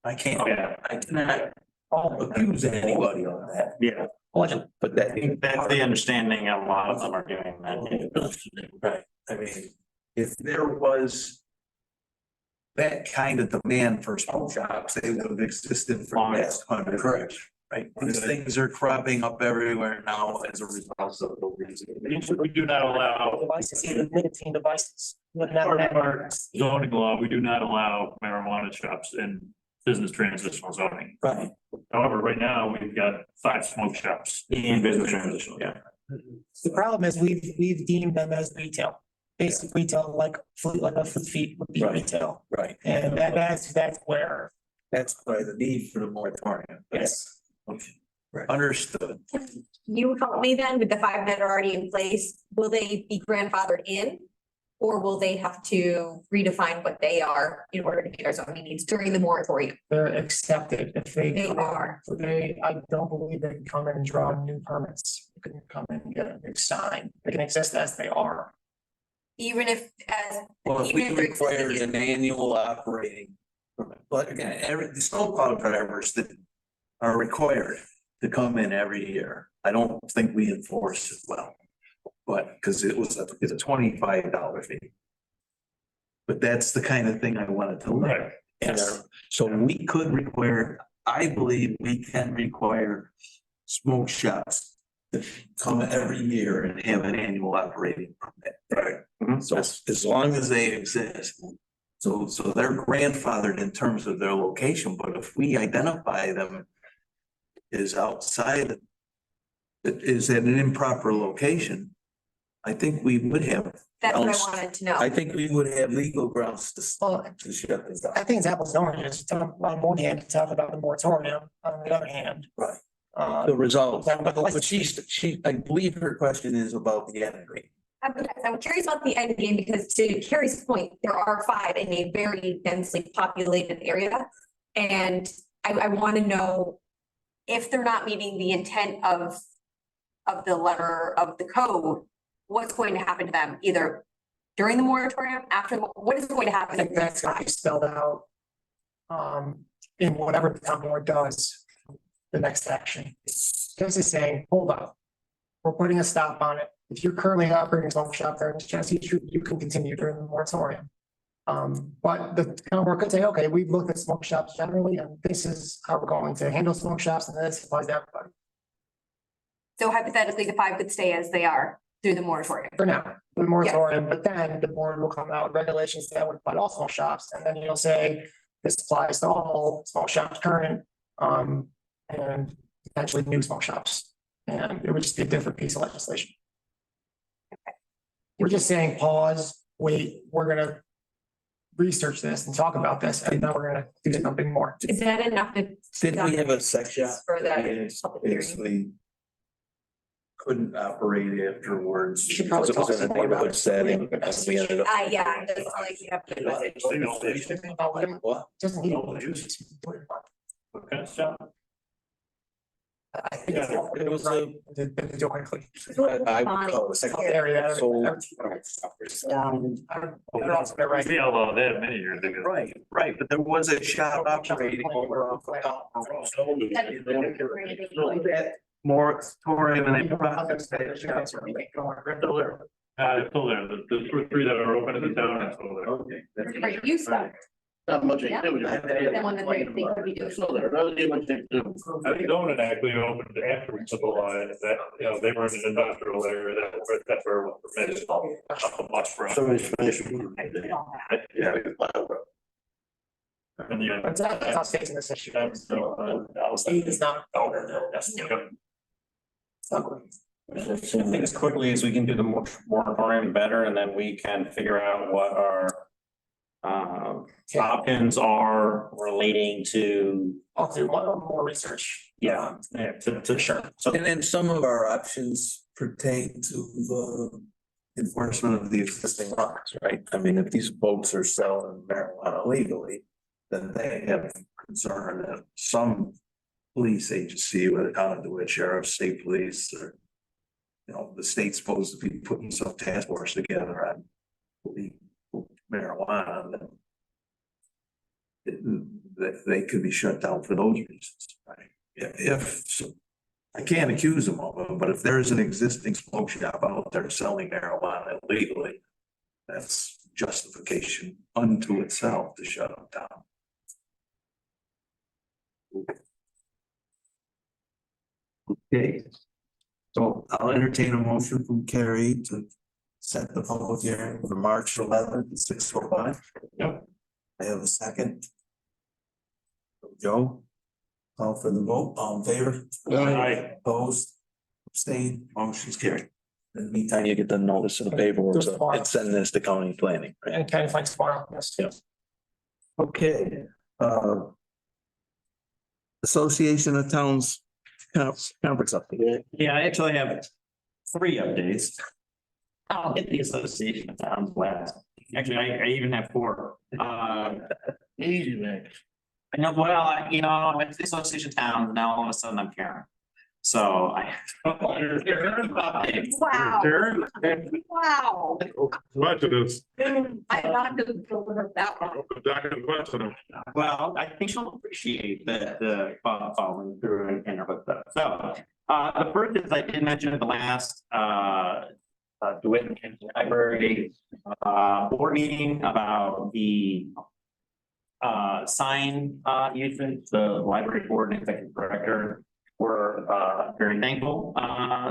S4: I cannot accuse anybody on that.
S3: Yeah,
S4: But that.
S3: that's the understanding. A lot of them are doing that.
S4: Right, I mean, if there was. That kind of demand for smoke shops, they would have existed for the last 100 years, right? These things are cropping up everywhere now as a result of the reason.
S12: We do not allow,
S11: Devices, even nicotine devices. Would
S12: part
S11: never
S12: of our zoning law, we do not allow marijuana shops in business transitional zoning.
S4: Right.
S12: However, right now, we've got 5 smoke shops.
S3: In business transition, yeah.
S11: The problem is we've deemed them as retail. Basic retail, like a food feed would be
S4: Right.
S11: retail.
S4: Right.
S11: And that's where,
S4: That's why the need for the moratorium.
S11: yes.
S4: Understood.
S2: You help me then with the 5 that are already in place, will they be grandfathered in? Or will they have to redefine what they are in order to meet our zoning needs during the moratorium?
S11: They're accepted if they.
S2: They are.
S11: I don't believe they can come in and draw new permits. They can come in and get a new sign. They can exist as they are.
S2: Even if, as,
S4: Well, if
S2: even
S4: we
S2: if they're
S4: required
S2: existing-
S4: an annual operating permit, but again, the snowplow drivers that are required to come in every year, I don't think we enforce it well. But, because it's a $25 fee. But that's the kind of thing I wanted to look at.
S11: Yes.
S4: So we could require, I believe we can require smoke shops to come every year and have an annual operating permit.
S8: Right.
S4: So as long as they exist. So they're grandfathered in terms of their location, but if we identify them as outside, it is at an improper location, I think we would have.
S2: That's what I
S4: grounds-
S2: wanted to know.
S4: I think we would have legal grounds to shut this down.
S11: I think it's apples and oranges. On one hand, to talk about the moratorium, on the other hand.
S4: Right.
S11: Uh,
S4: The results,
S11: talk about the
S4: but she, I believe her question is about the end rate.
S2: I'm curious about the end game because to Carrie's point, there are 5 in a very densely populated area. And I want to know if they're not meeting the intent of the letter of the code, what's going to happen to them either during the moratorium, after, what is going to
S11: I
S2: happen?
S11: think that's gotta be spelled out. In whatever the town board does, the next action. This is saying, hold up. We're putting a stop on it. If you're currently operating a smoke shop there, just you can continue during the moratorium. But the town board could say, okay, we've looked at smoke shops generally, and this is how we're going to handle smoke shops, and this applies to everybody.
S2: So hypothetically, the 5 could stay as they are through the moratorium.
S11: For now, the moratorium, but then the board will come out with regulations that would apply to all smoke shops, and then you'll say. This applies to all smoke shops current, and potentially new smoke shops. And it would just be a different piece of legislation. We're just saying, pause, wait, we're gonna research this and talk about this, and then we're gonna do something more.
S2: Is that enough to?
S4: Didn't we have a section?
S2: For that
S4: It's
S2: public hearing?
S4: basically couldn't operate afterwards.
S11: You should probably
S4: because it was in a
S11: talk more about
S4: neighborhood
S11: it.
S4: setting. and we ended up-
S2: Yeah, it doesn't like you have to.
S4: What?
S11: Doesn't need.
S12: Okay, so.
S11: I think it's.
S4: It was a-
S11: To do quickly.
S4: I would call it a second.
S11: Area.
S4: So-
S11: Right.
S12: Yeah, well, they had many years ago.
S4: Right, but there was a shop operating over off of that moratorium and they processed that shop.
S12: Still there. Still there. The 2 or 3 that are open in the town are still there.
S4: Okay. that's-
S2: Right, you start.
S9: Not much
S2: Yeah.
S9: activity.
S2: The one that they could be doing.
S9: So there, doesn't do much they do.
S12: I think Dolan actually opened after we took a line, that, you know, they were in an industrial area that's where it was permitted. Much for us.
S9: So it's finished.
S12: Yeah. And yeah.
S11: That's not facing this issue. State is not.
S3: I think as quickly as we can do the moratorium better, and then we can figure out what our options are relating to,
S11: I'll do more research.
S3: to sure. So
S4: And then some of our options pertain to the enforcement of the existing laws, right? I mean, if these folks are selling marijuana legally, then they have concern that some police agency, whether conduit sheriff, state police, or you know, the state's supposed to be putting some task force together on marijuana, then that they could be shut down for those reasons, right? If I can't accuse them of it, but if there's an existing smoke shop out there selling marijuana illegally, that's justification unto itself to shut them down. Okay. So I'll entertain a motion from Carrie to set the public hearing for March 11th at 6:05.
S12: Yep.
S4: I have a second. Joe? Call for the vote, all in favor?
S12: Aye.
S4: Opposed? Abstained, motion's carried. In the meantime, you get the notice of the paperwork, so and send this to county planning, right?
S11: And kind of find tomorrow, yes.
S4: Okay, Association of Towns conference update.
S3: yeah, I actually have 3 updates. I'll hit the Association of Towns last. Actually, I even have 4.
S9: Easy, man.
S3: I know, well, you know, I went to the Association of Towns, and now all of a sudden I'm Karen. So I.
S5: Wow.
S8: Karen,
S5: Wow.
S8: watching this,
S5: I'm not gonna deliver that one.
S8: Doctor, watching them.
S3: Well, I think she'll appreciate the following through and with that. So, the first is I did mention at the last, DeWitt County Library, board meeting about the sign, usage, the library board and executive director were, very thankful,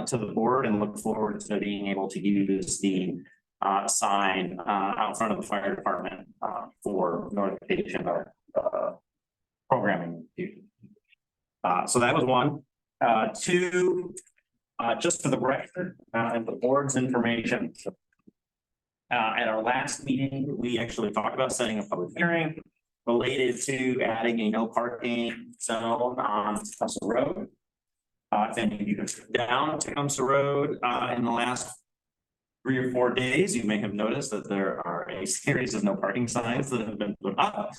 S3: to the board and look forward to being able to use the sign out front of the fire department for notification of programming. So that was one. Two, just for the record and the board's information. At our last meeting, we actually talked about setting a public hearing related to adding a no parking zone on Tecumseh Road. If any of you have driven down Tecumseh Road in the last 3 or 4 days, you may have noticed that there are a series of no parking signs that have been put up.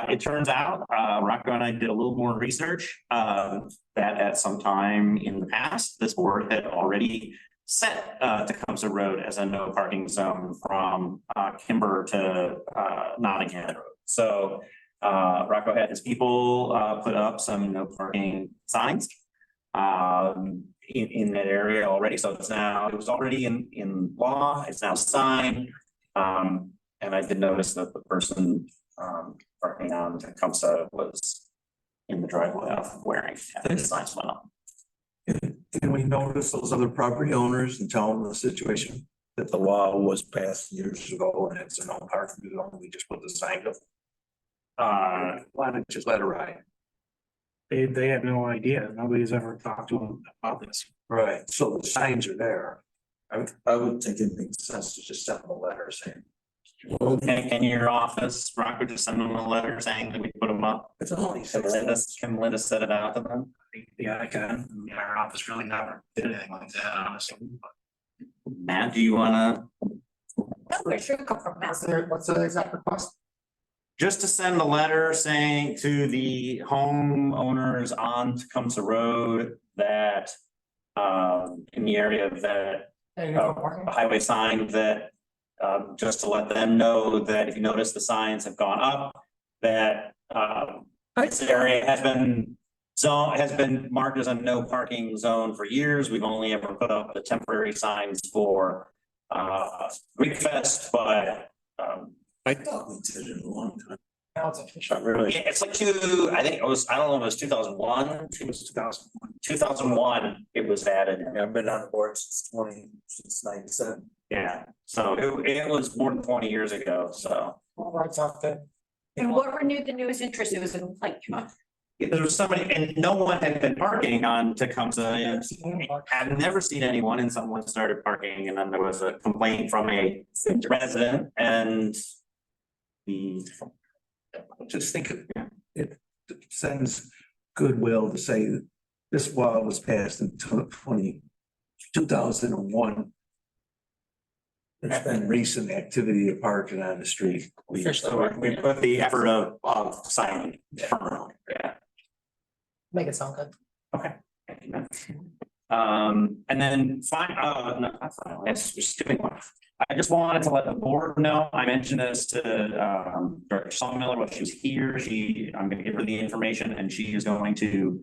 S3: It turns out, Rocco and I did a little more research, that at some time in the past, this board had already set Tecumseh Road as a no parking zone from Kimber to Nottingham Road. So Rocco had his people put up some no parking signs in that area already. So it's now, it was already in law, it's now signed. And I did notice that the person parking on Tecumseh was in the driveway of wearing the signs went up.
S4: Can we notice those other property owners and tell them the situation? That the law was passed years ago and it's a no parking zone, we just put the sign up. Why not just let it ride?
S7: They have no idea. Nobody's ever talked to them about this.
S4: Right, so the signs are there. I would think it makes sense to just send them a letter saying.
S3: Can your office, Rocco, just send them a letter saying that we put them up?
S4: It's only
S3: Can Linda set it out to them?
S7: Yeah, I can. Our office really never did anything like that, honestly.
S3: Matt, do you wanna,
S5: What's the exact request?
S3: just to send a letter saying to the homeowners on Tecumseh Road that in the area of that highway sign that just to let them know that if you notice the signs have gone up, that this area has been marked as a no parking zone for years. We've only ever put up the temporary signs for Greek Fest, but
S4: I thought we did it a long time.
S11: Now it's official.
S4: Really?
S3: it's like I think it was, I don't know if it was 2001.
S7: It was 2001.
S3: 2001, it was added.
S4: I've been on the board since 97.
S3: Yeah, so it was more than 20 years ago, so.
S11: Right off the.
S2: And what renewed the newest interest? It was a complaint.
S3: There was somebody, and no one had been parking on Tecumseh, and I've never seen anyone, and someone started parking, and then there was a complaint from a resident, and
S4: Just think of it sends goodwill to say that this law was passed in 2001. There's been recent activity of parking on the street.
S3: we put the effort of signing. Yeah.
S11: Make it sound good.
S3: Okay. And then no, that's fine, that's just skipping one. I just wanted to let the board know, I mentioned this to Director Sawmiller when she was here, I'm gonna give her the information and she is going to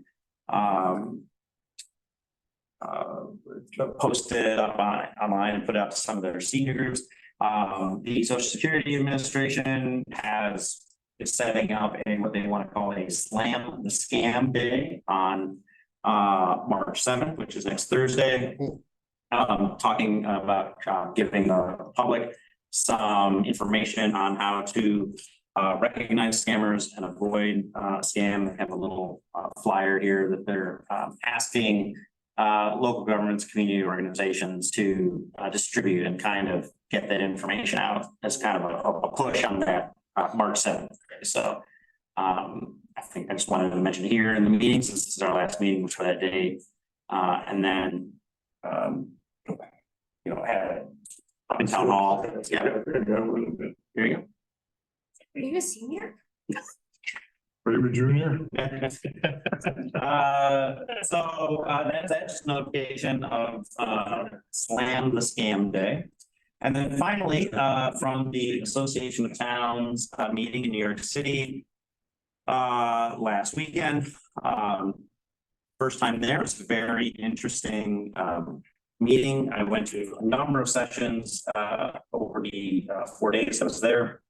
S3: post it up online and put it out to some of their senior groups. The Social Security Administration is setting up what they want to call a scam day on March 7th, which is next Thursday. Talking about giving the public some information on how to recognize scammers and avoid scam. They have a little flyer here that they're asking local governments, community organizations to distribute and kind of get that information out as kind of a push on that March 7th. So I think I just wanted to mention here in the meeting, since this is our last meeting for that day. And then have up in town hall. Yeah. Here you go.
S2: Are you a senior?
S8: Raymond Junior.
S3: That's just notification of, Slam the Scam Day. And then finally, from the Association of Towns, meeting in New York City. Last weekend, first time there, it was a very interesting, meeting. I went to a number of sessions, over the 4 days I was there.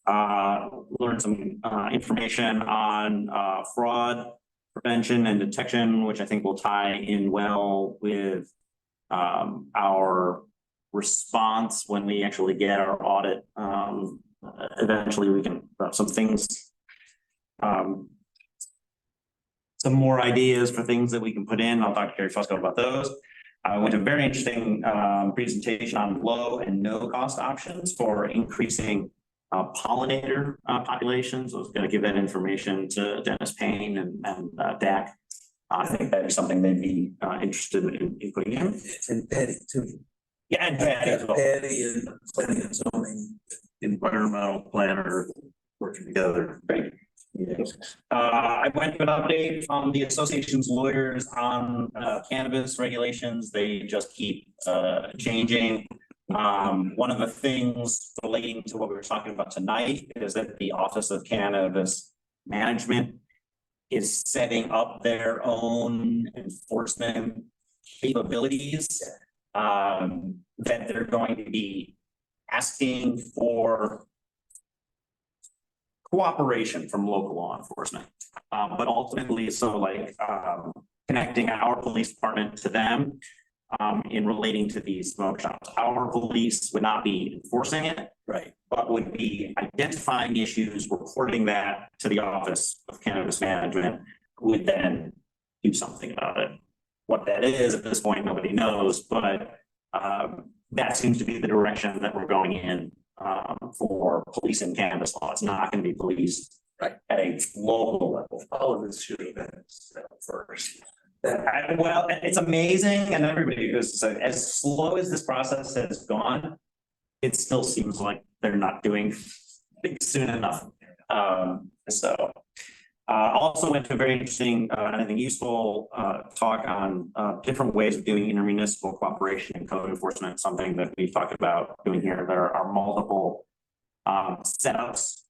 S3: Learned some, information on, fraud prevention and detection, which I think will tie in well with, our response when we actually get our audit. Eventually we can, some things, some more ideas for things that we can put in. I'll talk to Gary Fusco about those. I went to a very interesting, presentation on low and no cost options for increasing, pollinator, populations. I was going to give that information to Dennis Payne and Dak. I think that is something they'd be, interested in putting in.
S4: And Patty too.
S3: Yeah, and Patty as well.
S4: Patty and planning and zoning, environmental planner working together.
S3: Great. I went to an update from the association's lawyers on cannabis regulations. They just keep changing. One of the things relating to what we were talking about tonight is that the Office of Cannabis Management is setting up their own enforcement capabilities, that they're going to be asking for cooperation from local law enforcement. But ultimately, so like, connecting our police department to them, in relating to these smoke shops. Our police would not be enforcing it.
S4: Right.
S3: But would be identifying issues, reporting that to the Office of Cannabis Management, who would then do something about it. What that is at this point, nobody knows, but that seems to be the direction that we're going in, for policing cannabis law. It's not going to be policed
S4: right
S3: at a local level.
S4: All of this should have been set up first.
S3: Well, it's amazing, and everybody goes, as slow as this process has gone, it still seems like they're not doing things soon enough. Also went to a very interesting, and I think useful, talk on different ways of doing intermunicipal cooperation and code enforcement, something that we've talked about doing here. There are multiple setups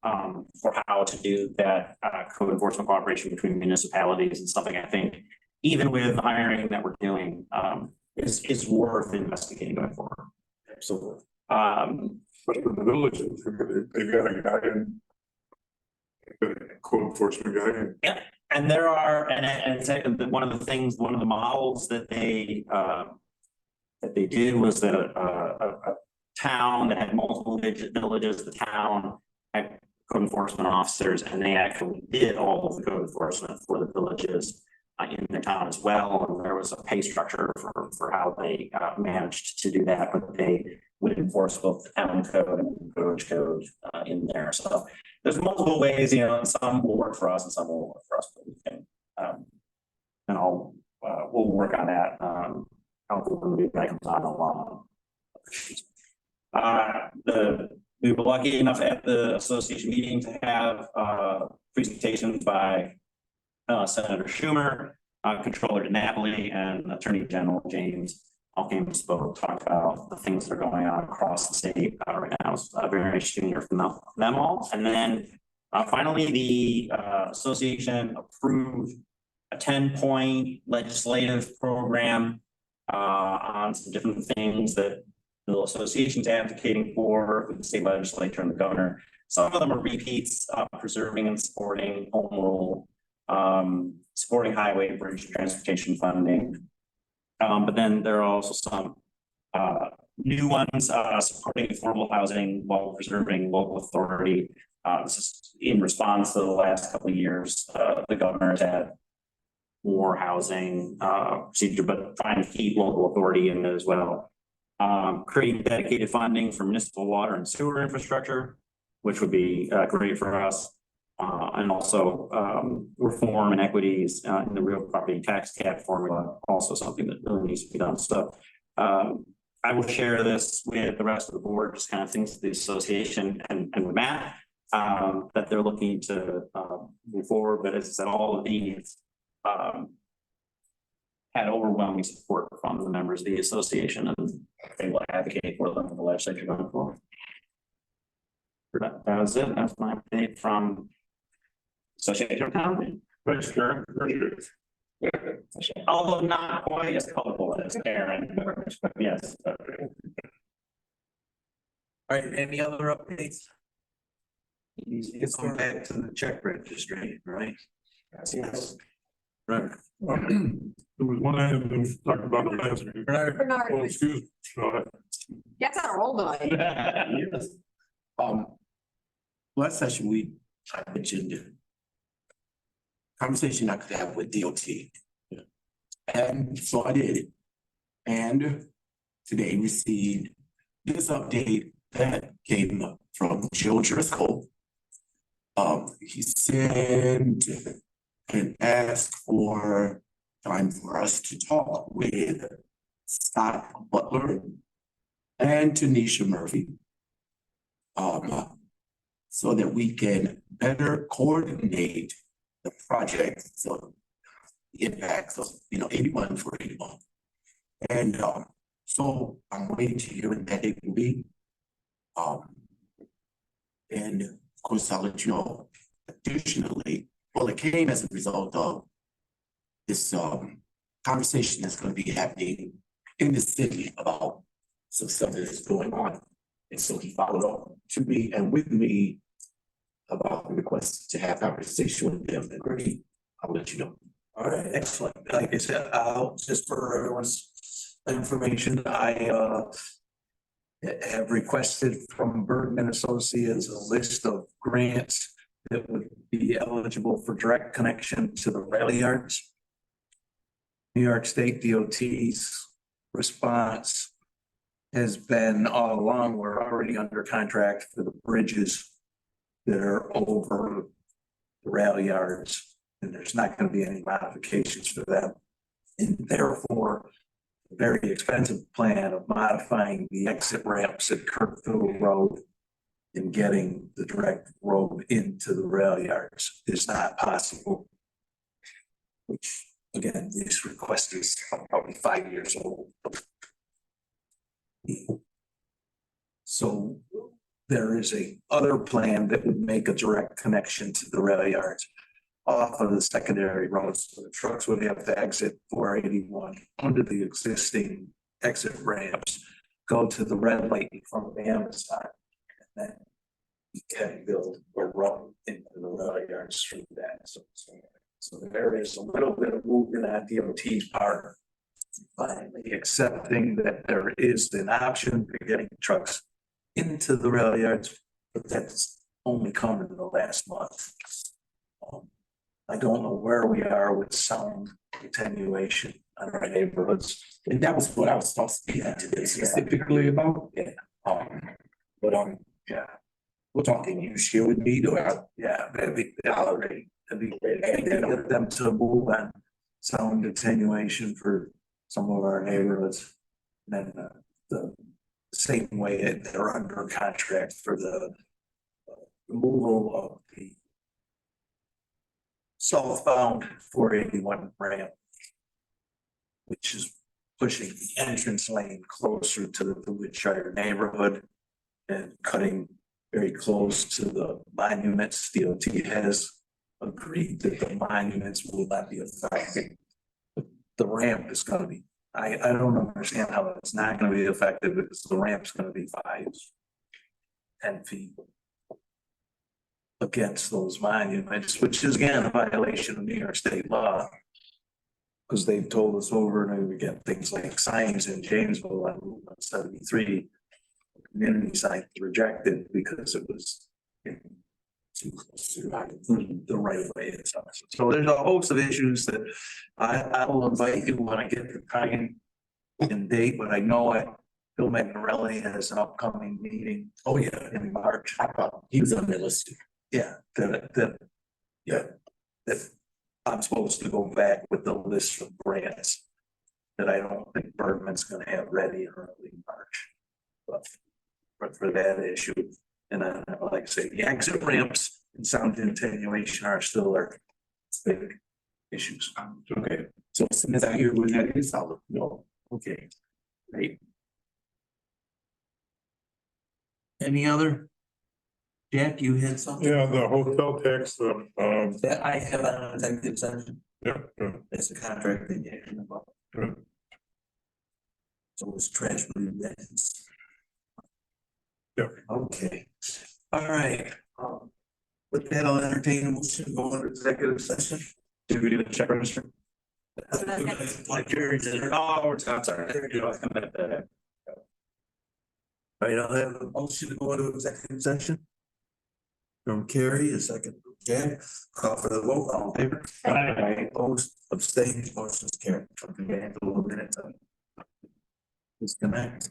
S3: for how to do that code enforcement cooperation between municipalities, and something I think even with the hiring that we're doing is worth investigating going forward.
S4: Absolutely.
S8: But for the villages, they've got a guy in. Code enforcement guy.
S3: Yeah, and there are, and one of the things, one of the models that they did was that a town that had multiple villages, the town had code enforcement officers, and they actually did all of the code enforcement for the villages in the town as well. And there was a pay structure for how they managed to do that, but they would enforce both the town code and the village code in there. So there's multiple ways, and some will work for us and some will work for us, but we can, and we'll work on that. Hopefully when that comes on along. We were lucky enough at the association meeting to have presentations by Senator Schumer, Controller DiNapoli, and Attorney General James. All came and spoke, talked about the things that are going on across the state right now. It's very interesting to hear from them all. And then finally, the association approved a 10-point legislative program on some different things that the association's advocating for with the state legislature and the governor. Some of them are repeats, preserving and supporting home rule, supporting highway, bridge, transportation funding. But then there are also some new ones supporting affordable housing while preserving local authority. This is in response to the last couple of years. The governor has had more housing procedure, but trying to keep local authority in it as well. Creating dedicated funding for municipal water and sewer infrastructure, which would be great for us. And also reform and equities in the real property tax cap formula, also something that really needs to be done. So I will share this with the rest of the board, just kind of things to the association and with Matt. that they're looking to, move forward, but as I said, all of these, had overwhelming support from the members of the association, and they will advocate for them in the legislature going forward. That was it. That's my update from Association of Town.
S8: Thanks, Karen. Appreciate it.
S3: Although not quite as colorful as Aaron, yes.
S4: All right, any other updates? It's going back to the check registry, right?
S3: Yes.
S4: Right.
S8: There was one item that was talked about the last meeting.
S4: Bernard,
S10: Bernard,
S8: Oh, excuse me.
S10: that's on a roll tonight.
S3: Yes.
S1: Last session, I mentioned conversation I could have with DOT. And so I did. And today received this update that came up from Joe Driscoll. He sent and asked for time for us to talk with Scott Butler and Tanisha Murphy. So that we can better coordinate the project, so the impacts of, 81 for 81. And so I'm waiting to hear when that date will be. And of course, I'll let you know additionally, well, it came as a result of this conversation that's going to be happening in the city about some stuff that is going on. And so he followed up to me and with me about the request to have conversation with them. Agreed. I'll let you know.
S4: all right, excellent. Like I said, just for everyone's information, I have requested from Bergman Associates a list of grants that would be eligible for direct connection to the rail yards. New York State DOT's response has been all along, we're already under contract for the bridges that are over the rail yards, and there's not going to be any modifications for them. And therefore, a very expensive plan of modifying the exit ramps at Kirkville Road and getting the direct road into the rail yards is not possible. Which, again, this request is probably 5 years old. So there is a other plan that would make a direct connection to the rail yards off of the secondary roads. So the trucks would have to exit 481 under the existing exit ramps, go to the red light in front of Amazon, and then you can build a road into the rail yards through that. So there is a little bit of movement on DOT's part, finally accepting that there is an option for getting trucks into the rail yards, but that's only come in the last month. I don't know where we are with sound attenuation on our neighborhoods.
S1: And that was what I was talking today specifically about. Yeah.
S4: Yeah,
S1: We're talking, you share with me, do I?
S4: yeah, that'd be great. Get them to move on sound attenuation for some of our neighborhoods. And then the same way they're under contract for the removal of the southbound 481 ramp, which is pushing the entrance lane closer to the Woodshire neighborhood and cutting very close to the monuments. DOT has agreed that the monuments will not be affected. The ramp is gonna be, I don't understand how it's not gonna be affected because the ramp's gonna be 10 feet against those monuments, which is again a violation of New York state law. Because they've told us over and over again, things like signs in Janesville on Route 73. Community signs rejected because it was too close to the right of way and stuff. So there's a host of issues that I will invite you when I get the time and date, but I know Bill Magnarelli has an upcoming meeting. Oh, yeah, in March.
S1: I thought he was on the list.
S4: Yeah, that I'm supposed to go back with the list of grants that I don't think Bergman's gonna have ready in early March. But for that issue, And like I say, the exit ramps and sound attenuation are still our big issues. Okay, so as soon as I hear when that is, I'll know. Okay, great. Any other? Jack, you had something?
S8: Yeah, the hotel tax,
S4: That I have an executive session.
S8: yeah,
S4: It's a contract that you can about.
S8: Good.
S4: So it's trash related.
S8: Yeah.
S4: Okay, all right. With that, I'll entertain a motion to go into executive session.
S3: Did we do the check register?
S4: Like Jerry did.
S3: Oh, I'm sorry.
S4: There you go. All right, I'll have a motion to go into executive session. From Carrie, a second from Jack, call for the vote, all in favor? Aye. Opposed, abstained, motion's carried. Okay, a little minute. Disconnect.